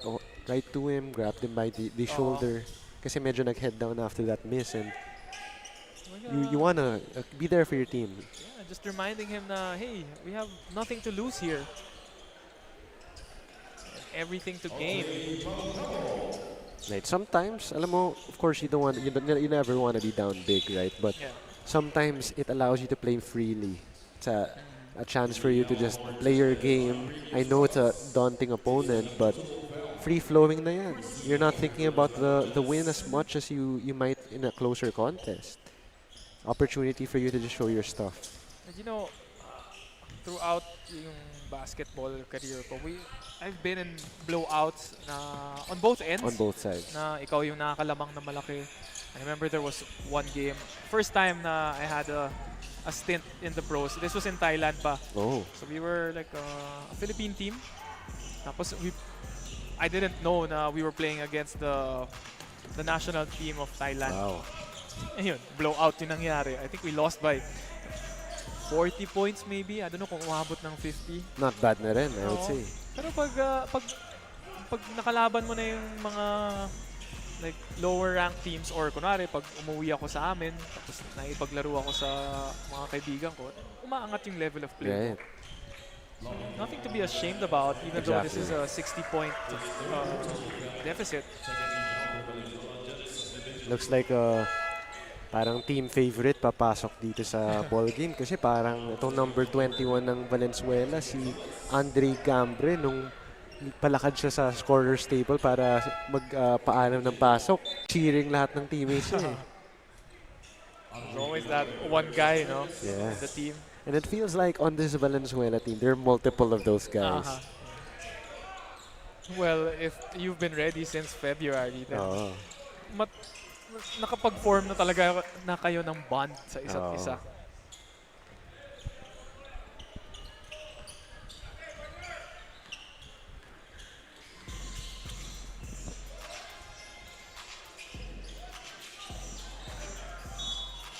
to him, grabbed him by the shoulder. Kasi medyo nag-head down after that miss, and you wanna be there for your team. Yeah, just reminding him na, hey, we have nothing to lose here. And everything to gain. Right. Sometimes, alam mo, of course, you never want to be down big, right? But Yeah. sometimes it allows you to play freely. It's a chance for you to just play your game. I know it's a daunting opponent, but free-flowing na yan. You're not thinking about the win as much as you might in a closer contest. Opportunity for you to just show your stuff. And you know, throughout yung basketball career ko, I've been in blowouts na on both ends. On both sides. Na ikaw yung nakakalamang na malaki. I remember there was one game, first time na I had a stint in the pros. This was in Thailand pa. Oh. So we were like a Philippine team. Tapos I didn't know na we were playing against the national team of Thailand. Wow. Ayun, blowout yung nangyari. I think we lost by 40 points maybe. I don't know kung umabot ng 50. Not bad na rin, I would Oo. say. Pero pag nakalaban mo na yung mga like lower ranked teams, or kunwari pag umuwi ako sa amin tapos naipaglaro ako sa mga kaibigan ko, umaangat yung level of play. Right. So, nothing to be ashamed about, even though this is a 60-point deficit. Looks like parang team favorite papasok dito sa ball game kasi parang itong number 21 ng Valenzuela, si Andre Gambre, nung palakad siya sa scorer's table para magpaalam ng pasok, cheering lahat ng teammates niya. There's always that one guy, no, Yeah. in the team. And it feels like on this Valenzuela team, there are multiple of those guys. Well, if you've been ready since February, then Oo. nakapag-form na talaga na kayo ng bond sa isa't Oo. isa.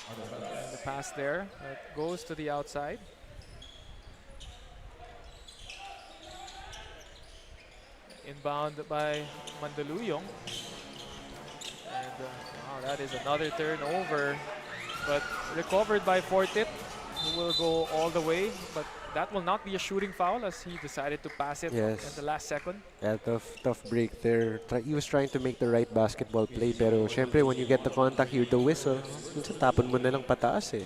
And the pass there that goes to the outside. Inbound by Mandaluyong. And wow, that is another turnover, but recovered by Fortit, who will go all the way, but that will not be a shooting foul as he decided to pass it Yes. in the last second. Yeah, tough break there. He was trying to make the right basketball play, pero syempre when you get the contact, hear the whistle, minsan tapon mo na lang pataas eh.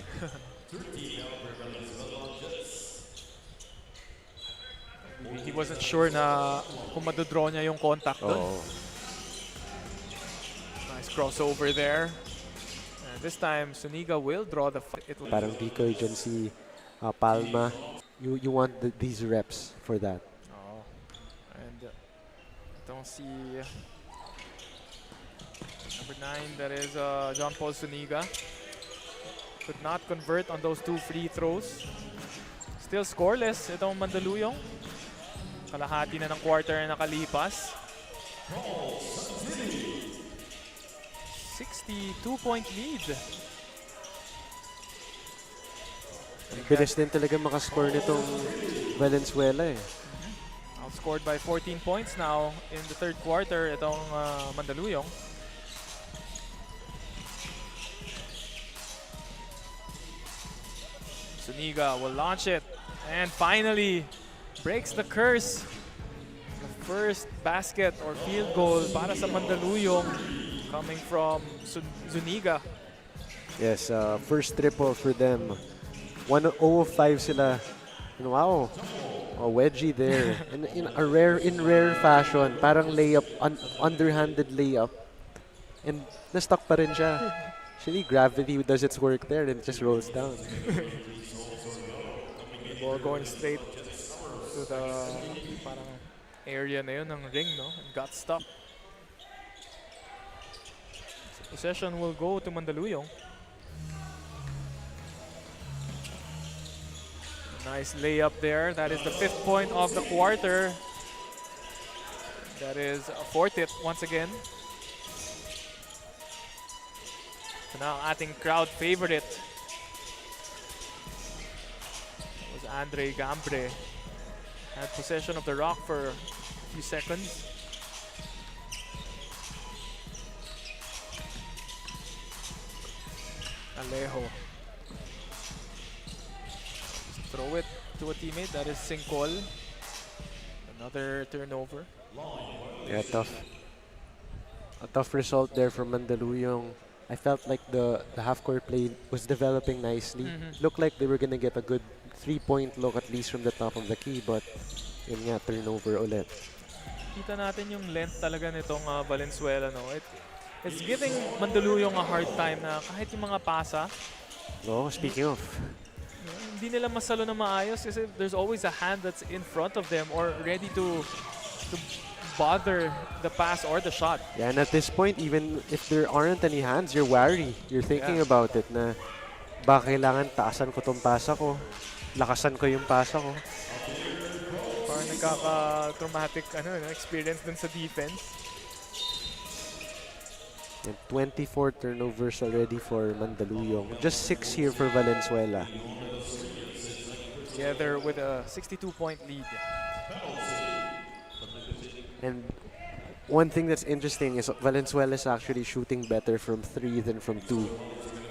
He wasn't sure na kung madodraw niya yung contact doon. Oo. Nice crossover there. And this time, Suniga will draw the Parang decoy dyan si Palma. You want these reps for that. Oh. And don't see number 9, that is John Paul Suniga. Could not convert on those 2 free throws. Still scoreless itong Mandaluyong. Kalahati na ng quarter na nakalipas. 62-point lead. Bilis din talaga makascore nitong Valenzuela eh. Outscored by 14 points now in the third quarter itong Mandaluyong. Zuniga will launch it and finally breaks the curse. The first basket or field goal para sa Mandaluyong coming from Zuniga. Yes, first triple for them. 1-0 of 5 sila. And wow, a wedgie there. in rare fashion, parang layup, underhanded layup. And na-stuck pa rin siya. Actually, gravity does its work there and it just rolls down. The ball going straight to the parang area na yun ng ring, no? And got stuck. Possession will go to Mandaluyong. Nice layup there. That is the 5th point of the quarter. That is a 4th once again. So now ating crowd favorite was Andre Gambre. Had possession of the rock for a few seconds. Alejo. Throw it to a teammate. That is Sincol. Another turnover. Yeah, tough. A tough result there from Mandaluyong. I felt like the half-court play was developing nicely. Looked like they were going to get a good 3-point look at least from the top of the key, but yun nga, turnover ulit. Kita natin yung length talaga nitong Valenzuela, no? It's giving Mandaluyong a hard time na kahit yung mga pasa. Oh, speaking of. Hindi nila masalo na maayos kasi there's always a hand that's in front of them or ready to bother the pass or the shot. Yeah, and at this point, even if there aren't any hands, you're wary. You're thinking about it na baka kailangan taasan ko tong pasa ko, lakasan ko yung pasa ko. Parang nagkaka-traumatic experience dun sa defense. And 24 turnovers already for Mandaluyong. Just 6 here for Valenzuela. Together with a 62-point lead. And one thing that's interesting is Valenzuela is actually shooting better from 3 than from 2.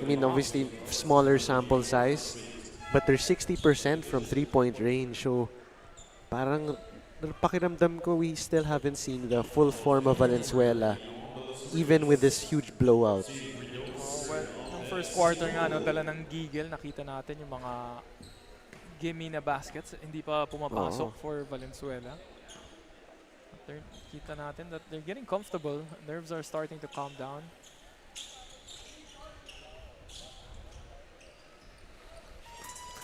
I mean, obviously, smaller sample size, but they're 60% from 3-point range. So, parang pakiramdam ko, we still haven't seen the full form of Valenzuela, even with this huge blowout. Well, ng first quarter nga, no, dala ng gigil, nakita natin yung mga gimme na baskets, hindi pa pumapasok for Valenzuela. Kita natin that they're getting comfortable. Nerves are starting to calm down.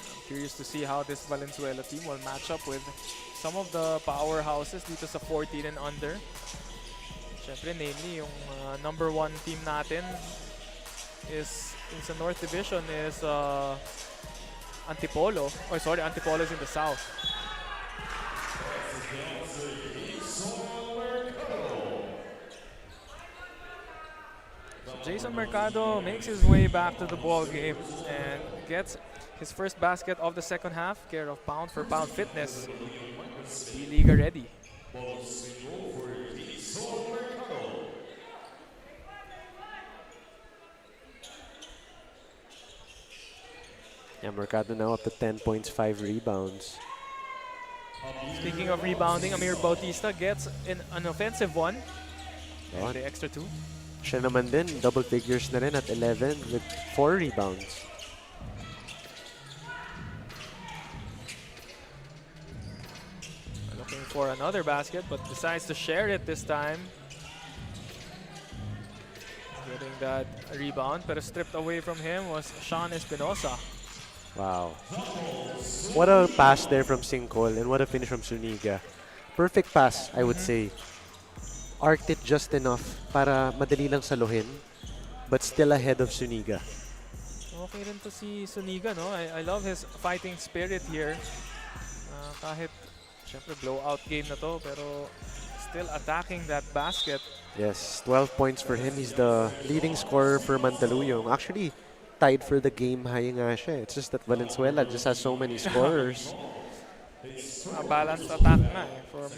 I'm curious to see how this Valenzuela team will match up with some of the powerhouses dito sa 14 and under. Siyempre, namely, yung number 1 team natin is in sa North Division is Antipolo. Oh, sorry, Antipolo is in the South. Jason Mercado makes his way back to the ball game and gets his first basket of the second half, care of Pound for Pound Fitness. B-Liga ready. Yeah, Mercado now up to 10 points, 5 rebounds. Speaking of rebounding, Amir Bautista gets an offensive one. And the extra 2. Siya naman din, double figures na rin at 11 with 4 rebounds. Looking for another basket, but decides to share it this time. Getting that rebound, but stripped away from him was Sean Espinosa. Wow. What a pass there from Sincol and what a finish from Zuniga. Perfect pass, I would say. Arced it just enough para madali lang saluhin, but still ahead of Zuniga. Oh, Okay rin to si Suniga, no? I love his fighting spirit here. Kahit, syempre, blowout game na to, pero still attacking that basket. Yes, 12 points for him. He's the leading scorer for Mandaluyong. Actually, tied for the game high nga siya. It's just that Valenzuela just has so many scorers. A balanced attack na from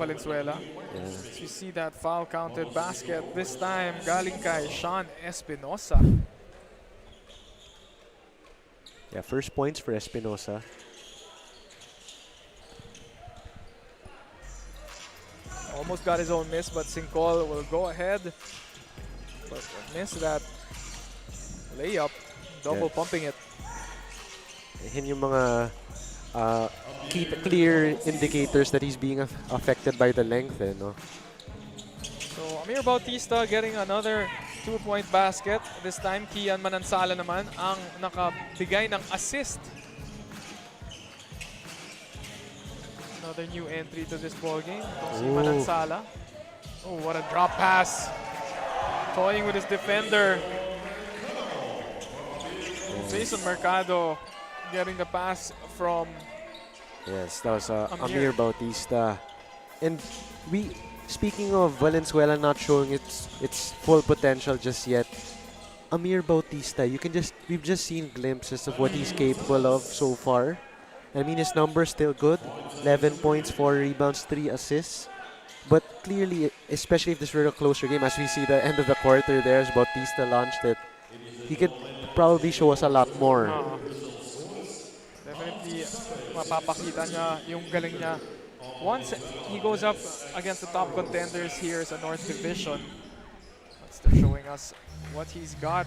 Valenzuela. Yeah. As you see that foul counted basket, this time galing kay Sean Espinosa. Yeah, first points for Espinosa. Almost got his own miss, but Sincol will go ahead. But miss that layup, double pumping it. Yun yung mga clear indicators that he's being affected by the length. No? So Amir Bautista getting another 2-point basket. This time, Kian Manansala naman ang nakabigay ng assist. Another new entry to this ball game. Si Manansala. Oh, what a drop pass. Toying with his defender. Jason Mercado getting the pass from Yes, that was Amir Bautista. And speaking of Valenzuela not showing its full potential just yet, Amir Bautista, we've just seen glimpses of what he's capable of so far. I mean, his numbers still good. 11 points, 4 rebounds, 3 assists. But clearly, especially if this were a closer game, as we see the end of the quarter there as Bautista launched it, he could probably show us a lot more. Definitely, mapapakita niya yung galing niya. Once he goes up against the top contenders here sa North Division, that's still showing us what he's got.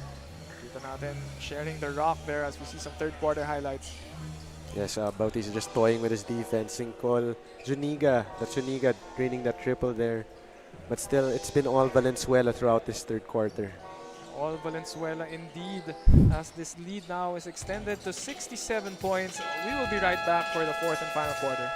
Kita natin sharing the rock there as we see some third quarter highlights. Yes, Bautista just toying with his defense. Sincol, Zuniga draining that triple there. But still, it's been all Valenzuela throughout this third quarter. All Valenzuela indeed, as this lead now is extended to 67 points. We will be right back for the fourth and final quarter.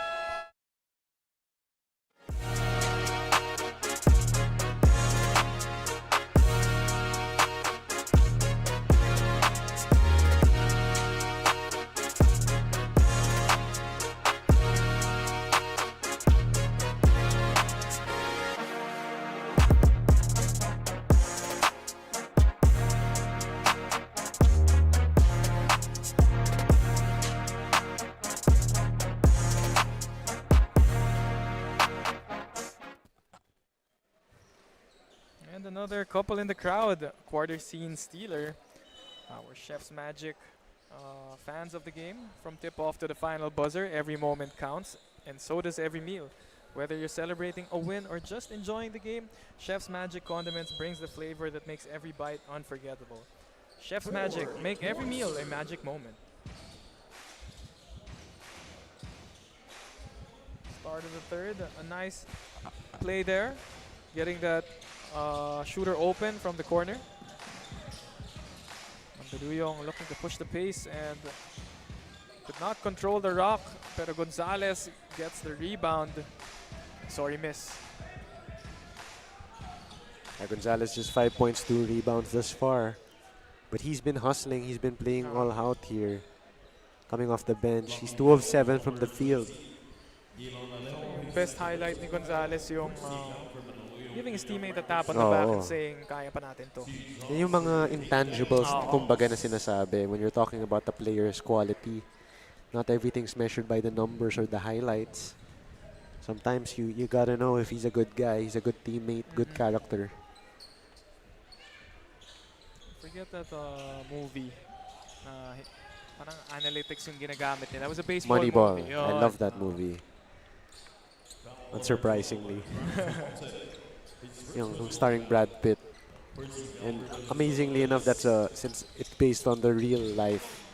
And another couple in the crowd, quarter scene stealer. Our Chef's Magic fans of the game. From tip-off to the final buzzer, every moment counts, and so does every meal. Whether you're celebrating a win or just enjoying the game, Chef's Magic Condiments brings the flavor that makes every bite unforgettable. Chef's Magic, make every meal a magic moment. Start of the third, a nice play there, getting that shooter open from the corner. Mandaluyong looking to push the pace and could not control the rock, pero Gonzalez gets the rebound. Sorry, miss. Gonzalez just 5 points, 2 rebounds thus far. But he's been hustling, he's been playing all out here. Coming off the bench, he's 2 of 7 from the field. Best highlight ni Gonzalez yung giving his teammate a tap on the back and saying, kaya pa natin to. Yan yung mga intangibles, kumbaga, na sinasabi when you're talking about the player's quality. Not everything's measured by the numbers or the highlights. Sometimes you gotta know if he's a good guy, he's a good teammate, good character. Forget that movie. Parang analytics yung ginagamit nila. That was a baseball Moneyball. movie. I love that movie. Unsurprisingly. Yung starring Brad Pitt. And amazingly enough, that's since it's based on the real life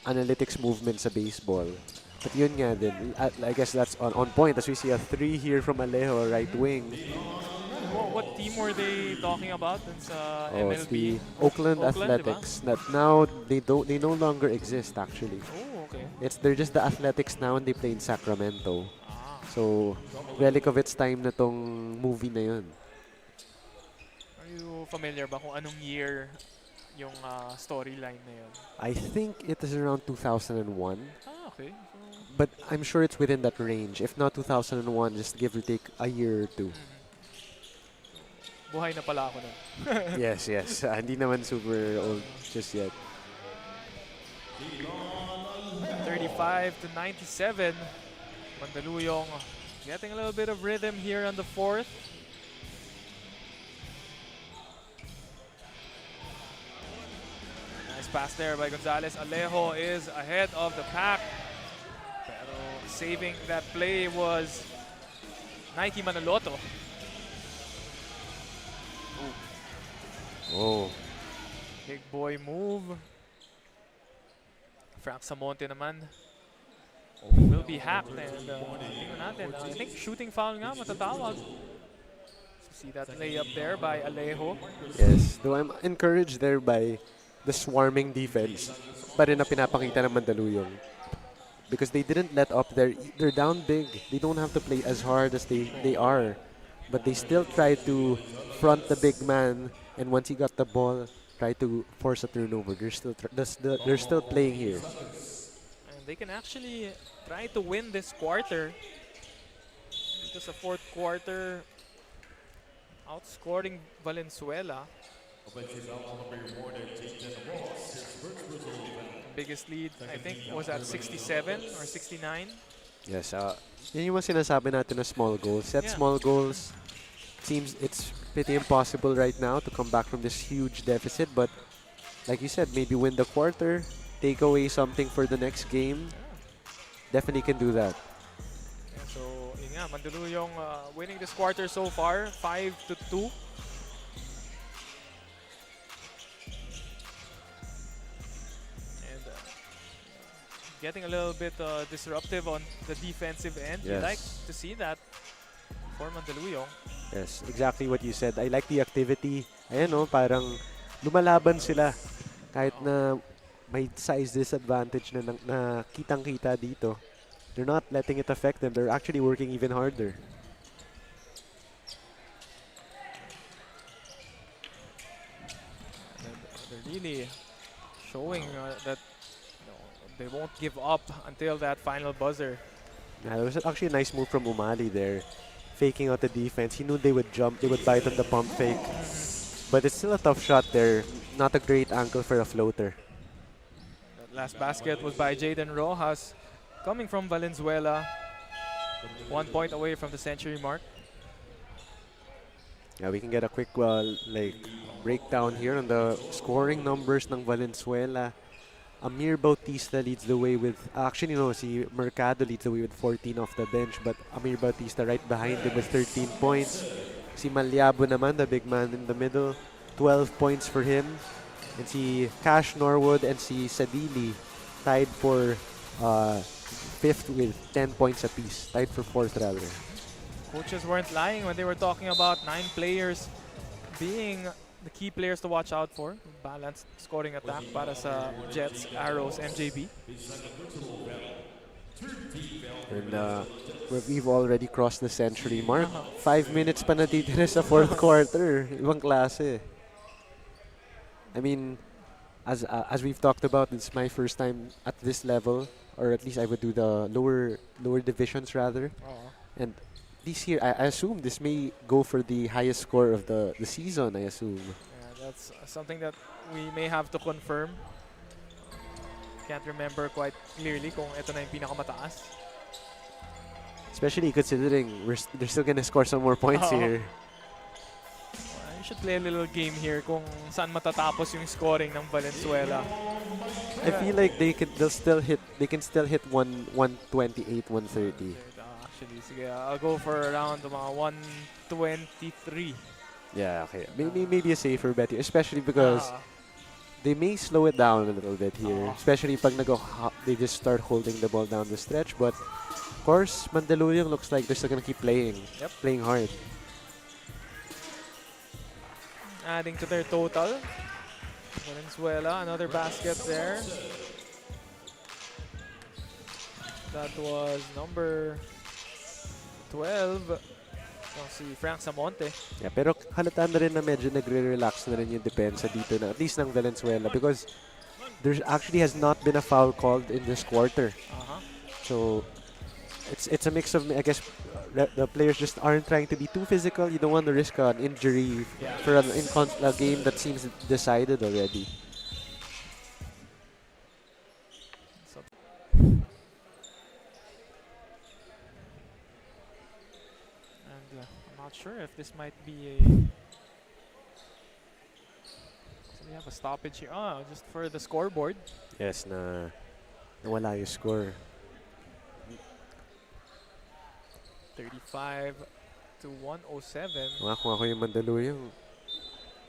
analytics movement sa baseball. But yun nga din, I guess that's on point as we see a 3 here from Alejo, right wing. What team were they talking about? It's MLB. It's the Oakland Athletics. That now they no longer exist actually. Oh, okay. They're just the Athletics now and they play in Sacramento. So relic of its time na tong movie na yun. Are you familiar ba kung anong year yung storyline na yun? I think it is around 2001. Okay. But I'm sure it's within that range. If not 2001, just give or take a year or two. Buhay na pala ako nun. Yes, yes. Hindi naman super old just yet. 35 to 97. Mandaluyong getting a little bit of rhythm here on the fourth. Nice pass there by Gonzalez. Alejo is ahead of the pack. Pero saving that play was Nike Manaloto. Oh. Big boy move. Frank Samonte naman will be hacked and tingnan natin. I think shooting foul nga matatawag. So see that layup there by Alejo. Yes. Though I'm encouraged there by the swarming defense pa rin na pinapakita ng Mandaluyong. Because they didn't let up. They're down big. They don't have to play as hard as they are. But they still try to front the big man. And once he got the ball, try to force a turnover. They're still playing here. And they can actually try to win this quarter. Because the fourth quarter, outscoring Valenzuela. Biggest lead, I think, was at 67 or 69. Yes, yun yung mga sinasabi natin na small goals. Set small goals. Seems it's pretty impossible right now to come back from this huge deficit, but like you said, maybe win the quarter, take away something for the next game. Definitely can do that. Yeah, so, yun nga, Mandaluyong winning this quarter so far, 5-2. And getting a little bit disruptive on the defensive end. You Yes. like to see that for Mandaluyong. Yes, exactly what you said. I like the activity. Ayan parang lumalaban sila kahit na may size disadvantage na kitang-kita dito. They're not letting it affect them. They're actually working even harder. And they're really showing that they won't give up until that final buzzer. Yeah, that was actually a nice move from Umali there. Faking out the defense. He knew they would jump, they would bite on the pump fake. But it's still a tough shot there. Not a great angle for a floater. That last basket was by Jaden Rojas, coming from Valenzuela. 1 point away from the century mark. Yeah, we can get a quick breakdown here on the scoring numbers ng Valenzuela. Amir Bautista leads the way with, actually no, si Mercado leads the way with 14 off the bench, but Amir Bautista right behind him with 13 points. Si Malyabo naman, the big man in the middle, 12 points for him. And si Cash Norwood and si Sadili tied for fifth with 10 points apiece. Tied for fourth rather. Coaches weren't lying when they were talking about 9 players being the key players to watch out for. Balanced scoring attack para sa Jets, Arrows, MJB. And we've already crossed the century mark. 5 minutes pa natitira sa fourth quarter. Ibang klase. I mean, as we've talked about, it's my first time at this level, or at least I would do the lower divisions rather. And this year, I assume this may go for the highest score of the season, I assume. Yeah, that's something that we may have to confirm. Can't remember quite clearly kung ito na yung pinakamataas. Especially considering they're still gonna score some more points here. You should play a little game here kung saan matatapos yung scoring ng Valenzuela. I feel like they can still hit 128, 130. Actually, sige, I'll go for around mga 123. Yeah, okay. Maybe a safer bet here, especially because they may slow it down a little bit here, especially pag they just start holding the ball down the stretch. But of course, Mandaluyong looks like they're still gonna keep playing, playing hard. Adding to their total. Valenzuela, another basket there. That was number 12. So, si Frank Samonte. Yeah, pero halata na rin na medyo nagre-relax na rin yung depensa dito na at least ng Valenzuela because there actually has not been a foul called in this quarter. So it's a mix of, I guess, the players just aren't trying to be too physical. You don't want to risk an injury for a game that seems decided already. So, and I'm not sure if this might be a... So we have a stoppage here. Oh, just for the scoreboard. Yes, nawala yung score. 35 to 107. Mga kung ako yung Mandaluyong,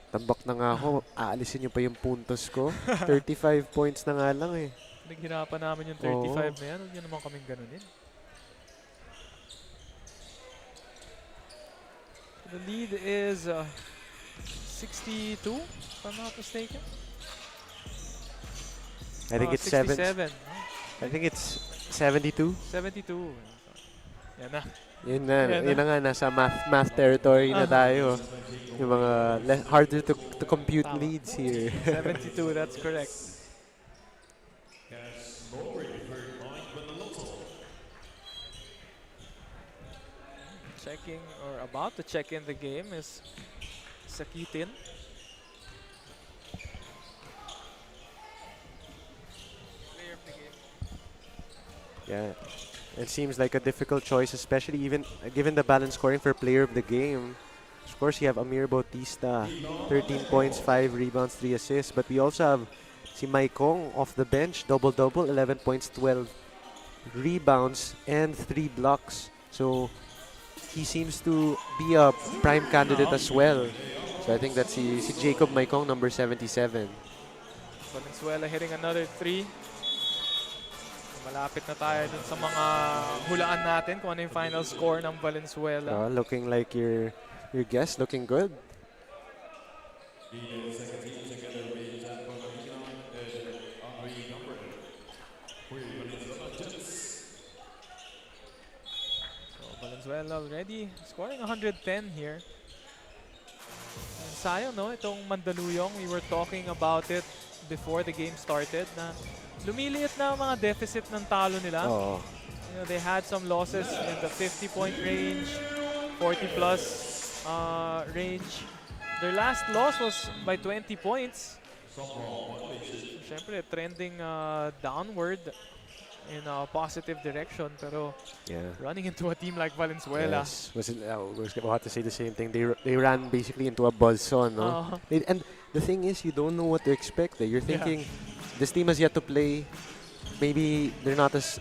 tambak na nga ako, aalisin nyo pa yung puntos ko. 35 points na nga lang eh. Naghirapan namin yung 35 na yan. Huwag nyo naman kaming ganunin. The lead is 62, if I'm not mistaken. I think it's 7. 67. I think it's 72. 72. Yan na. Yun na nga, nasa math territory na tayo. Yung mga harder to compute leads here. 72, that's correct. Checking or about to check in the game is Sakitin. Player of the game. Yeah, it seems like a difficult choice, especially even given the balanced scoring for player of the game. Of course, you have Amir Bautista, 13 points, 5 rebounds, 3 assists. But we also have si Maikong off the bench, double-double, 11 points, 12 rebounds, and 3 blocks. So he seems to be a prime candidate as well. So I think that's si Jacob Maikong, number 77. Valenzuela hitting another 3. Malapit na tayo dun sa mga hulaan natin kung ano yung final score ng Valenzuela. Looking like your guess, looking good. So Valenzuela already scoring 110 here. And sayang, no? Itong Mandaluyong, we were talking about it before the game started na lumiliit na ang mga deficit ng talo nila. Oh. You know, they had some losses in the 50-point range, 40-plus range. Their last loss was by 20 points. Siyempre, trending downward in a positive direction. Pero running into a team like Valenzuela. Yes, was about to say the same thing. They ran basically into a buzzsaw, no? And the thing is, you don't know what to expect. You're thinking, this team has yet to play. Maybe they're not as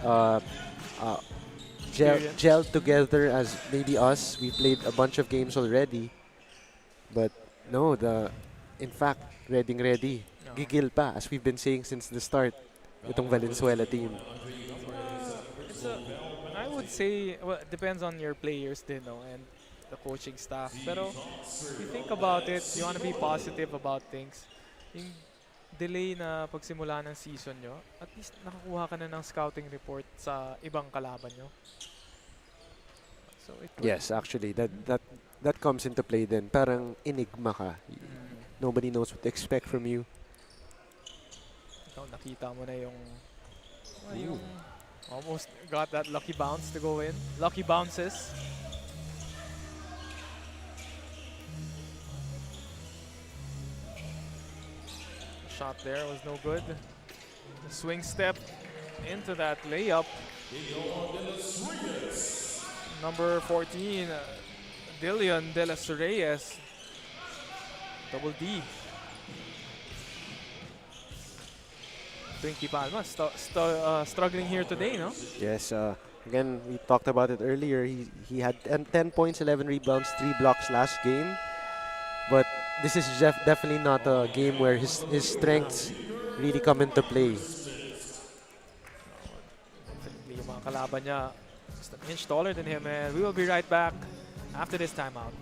gelled together as maybe us. We played a bunch of games already. But no, in fact, ready. Gigil pa, as we've been saying since the start, itong Valenzuela team. I would say, well, it depends on your players din, no, and the coaching staff. Pero if you think about it, you want to be positive about things. Yung delay na pagsimula ng season nyo, at least nakakuha ka na ng scouting report sa ibang kalaban nyo. So yes, actually, that comes into play then. Parang enigma ka. Nobody knows what to expect from you. Ikaw, nakita mo na yung almost got that lucky bounce to go in. Lucky bounces. Shot there was no good. The swing step into that layup. Number 14, Dillion de los Reyes. Double D. Twinkie Palma struggling here today, no? Yes, again, we talked about it earlier. He had 10 points, 11 rebounds, 3 blocks last game. But this is definitely not a game where his strengths really come into play. Yung mga kalaban niya just an inch taller than him, and we will be right back after this timeout.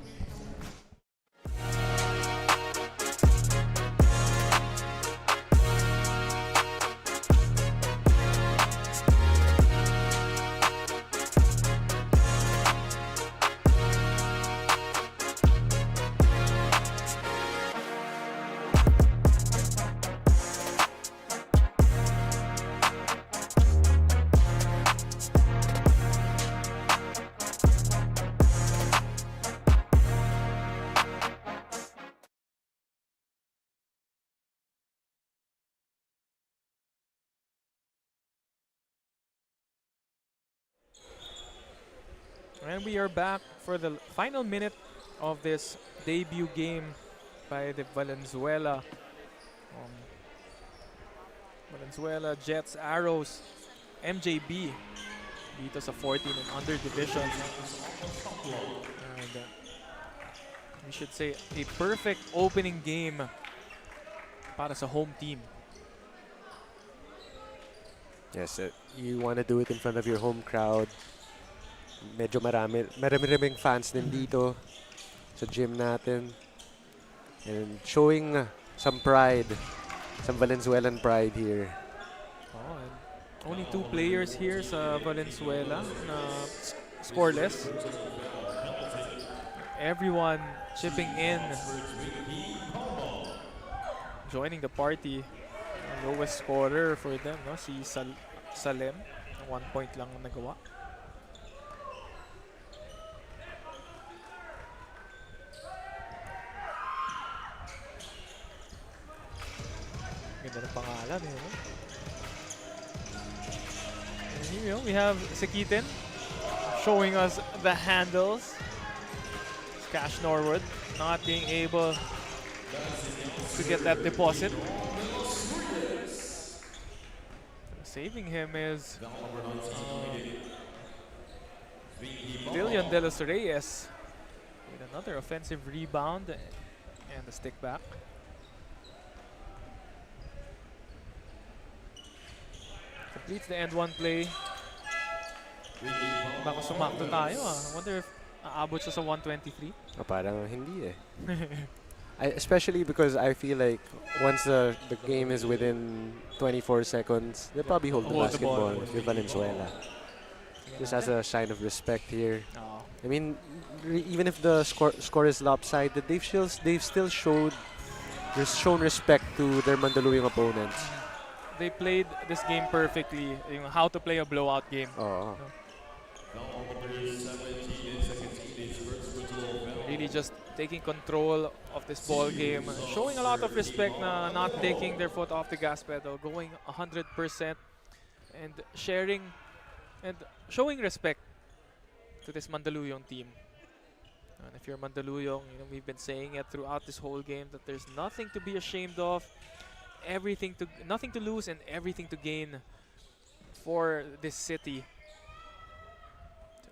And we are back for the final minute of this debut game by the Valenzuela. Valenzuela, Jets, Arrows, MJB dito sa 14 and under division. And we should say a perfect opening game para sa home team. Yes, you want to do it in front of your home crowd. Medyo maraming fans din dito sa gym natin. And showing some pride, some Valenzuelan pride here. Oh, and only 2 players here sa Valenzuela na scoreless. Everyone chipping in, joining the party. Lowest scorer for them, no? Si Salem. 1 point lang ang nagawa. Ganda ng pangalan, eh, no? And here we have Sekitin showing us the handles. Cash Norwood not being able to get that deposit. Saving him is Villian de los Reyes with another offensive rebound and the stick back. Completes the end one play. Baka sumakto tayo, ah. I wonder if aabot siya sa 123. Parang hindi eh. Especially because I feel like once the game is within 24 seconds, they'll probably hold the basketball with Valenzuela. Just as a sign of respect here. I mean, even if the score is lopsided, they've still shown respect to their Mandaluyong opponents. They played this game perfectly. How to play a blowout game. Oh. Really just taking control of this ball game, showing a lot of respect, not taking their foot off the gas pedal, going 100% and sharing and showing respect to this Mandaluyong team. And if you're Mandaluyong, we've been saying it throughout this whole game that there's nothing to be ashamed of, nothing to lose and everything to gain for this city.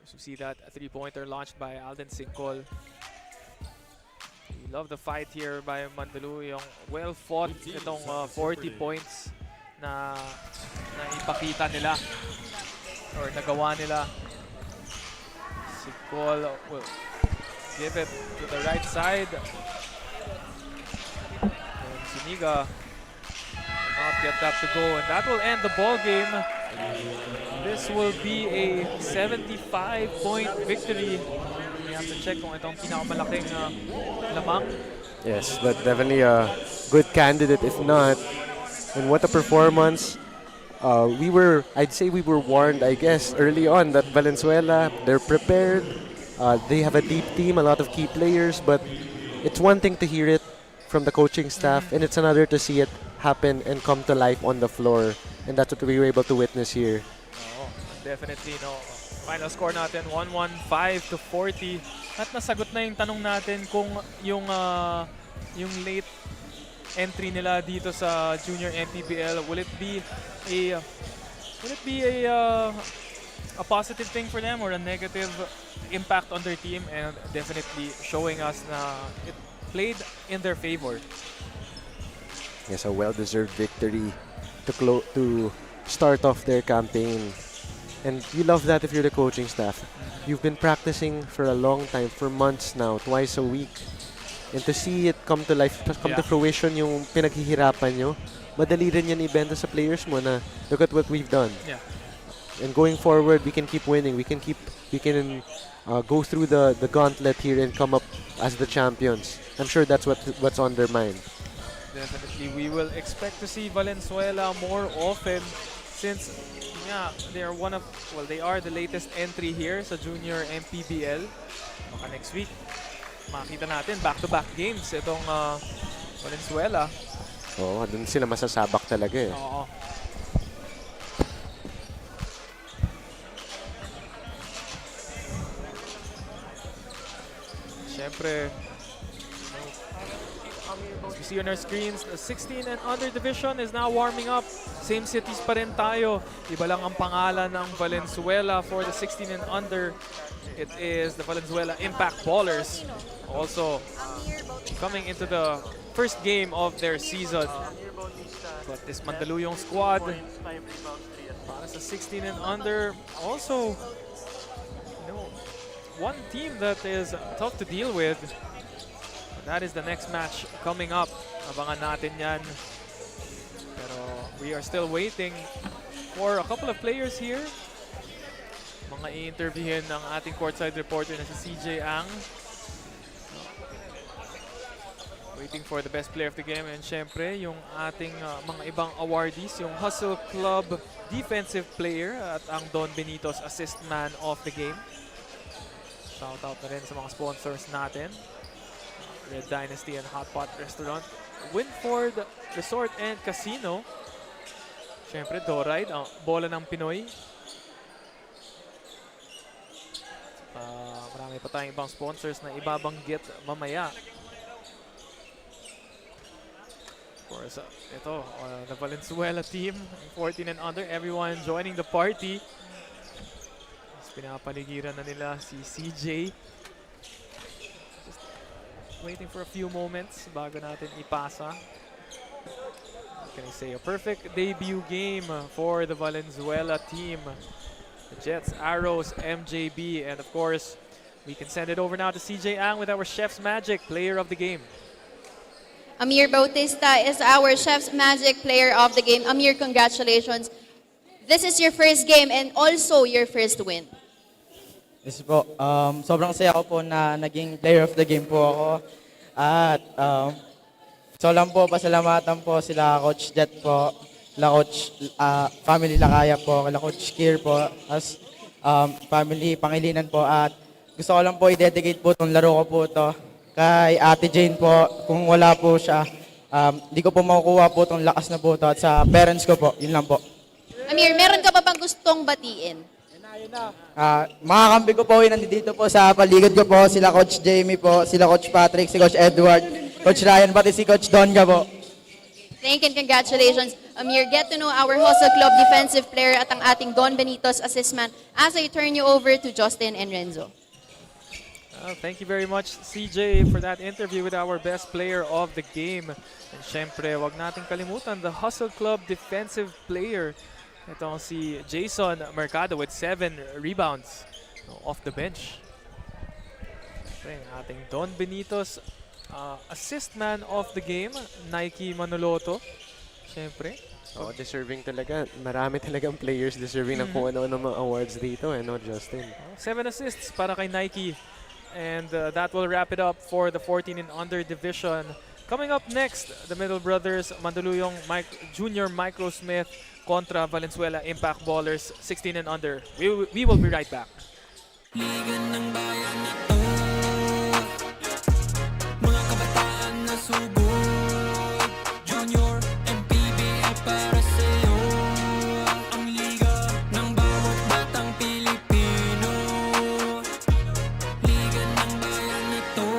So we see that a 3-pointer launched by Alden Sincol. We love the fight here by Mandaluyong. Well fought itong 40 points na ipakita nila or nagawa nila. Sincol will give it to the right side. And Siniga will not get that to go, and that will end the ball game. This will be a 75-point victory. We have to check kung itong pinakamalaking lamang. Yes, but definitely a good candidate if not. And what a performance. I'd say we were warned, I guess, early on that Valenzuela, they're prepared. They have a deep team, a lot of key players, but it's one thing to hear it from the coaching staff, and it's another to see it happen and come to life on the floor. And that's what we were able to witness here. Oh, definitely, no. Final score natin, 115-40. At nasagot na yung tanong natin kung yung late entry nila dito sa Junior MPBL, will it be a positive thing for them or a negative impact on their team? And definitely showing us na it played in their favor. Yes, a well-deserved victory to start off their campaign. And you love that if you're the coaching staff. You've been practicing for a long time, for months now, twice a week. And to see it come to life, come to fruition yung pinaghihirapan nyo, madali rin yan ibenta sa players mo na look at what we've done. Yeah. And going forward, we can keep winning. We can go through the gauntlet here and come up as the champions. I'm sure that's what's on their mind. Definitely, we will expect to see Valenzuela more often since they are the latest entry here sa Junior MPBL. Baka next week, makita natin back-to-back games itong Valenzuela. Oo, dun sila masasabak talaga eh. Oo. Siyempre, as we see on our screens, the 16 and under division is now warming up. Same cities pa rin tayo. Iba lang ang pangalan ng Valenzuela for the 16 and under. It is the Valenzuela Impact Ballers. Also coming into the first game of their season. But this Mandaluyong squad para sa 16 and under, also one team that is tough to deal with. That is the next match coming up. Abangan natin yan. Pero we are still waiting for a couple of players here. Mga i-interviewin ng ating courtside reporter na si CJ Ang. Waiting for the best player of the game. And syempre, yung ating mga ibang awardees, yung Hustle Club Defensive Player at ang Don Benito's Assist Man of the Game. Shoutout na rin sa mga sponsors natin. Red Dynasty and Hot Pot Restaurant. Winford Resort and Casino. Siyempre, Doride, ang bola ng Pinoy. Marami pa tayong ibang sponsors na ibabanggit mamaya. Of course, ito, the Valenzuela team, 14 and under, everyone joining the party. Pinapaligiran na nila si CJ. Waiting for a few moments bago natin ipasa. What can I say? A perfect debut game for the Valenzuela team. The Jets, Arrows, MJB, and of course, we can send it over now to CJ Ang with our Chef's Magic Player of the Game. Amir Bautista is our Chef's Magic Player of the Game. Amir, congratulations. This is your first game and also your first win. Yes po, sobrang saya ko po na naging player of the game po ako. At so lang po, pasalamatan po sila Coach Jet po, sila Coach Family Lakaya po, sila Coach Kier po, as Family Pangilinan po. At gusto ko lang po i-dedicate po itong laro ko po ito kay Ate Jane po. Kung wala po siya, hindi ko po makukuha po itong lakas na po ito. At sa parents ko po, yun lang po. Amir, meron ka pa bang gustong batiin? Mga kampi ko po, nandito po sa paligid ko po, sila Coach Jamie po, sila Coach Patrick, si Coach Edward, Coach Ryan, pati si Coach Donga po. Thank you and congratulations. Amir, get to know our Hustle Club defensive player at ang ating Don Benito's assist man as I turn you over to Justin and Renzo. Thank you very much, CJ, for that interview with our best player of the game. And syempre, wag nating kalimutan, the Hustle Club defensive player. Ito si Jason Mercado with 7 rebounds off the bench. Siyempre, ating Don Benito's assist man of the game, Nike Manoloto. Siyempre. Oh, deserving talaga. Marami talagang players deserving ng kung ano-ano mga awards dito, Justin. 7 assists para kay Nike. And that will wrap it up for the 14 and under division. Coming up next, the Middle Brothers, Mandaluyong Junior MICROSMITH kontra Valenzuela Impact Ballers, 16 and under. We will be right back. Liga ng bayan na to, mga kabataan na sugod, Junior MPBL para sa'yo, ang liga ng bawat batang Pilipino. Liga ng bayan na to,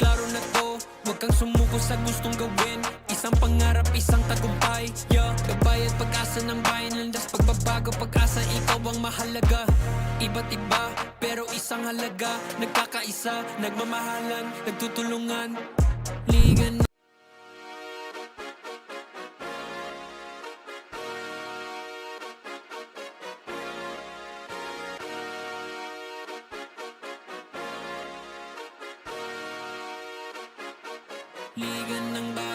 klaro na to, huwag kang sumuko sa gustong gawin. Isang pangarap, isang tagumpay, yeah. Gabay at pag-asa ng bayan, landas pagbabago, pag-asa, ikaw ang mahalaga. Iba't iba, pero isang halaga. Nagkakaisa, nagmamahalan, nagtutulungan. Liga na Liga ng bayan.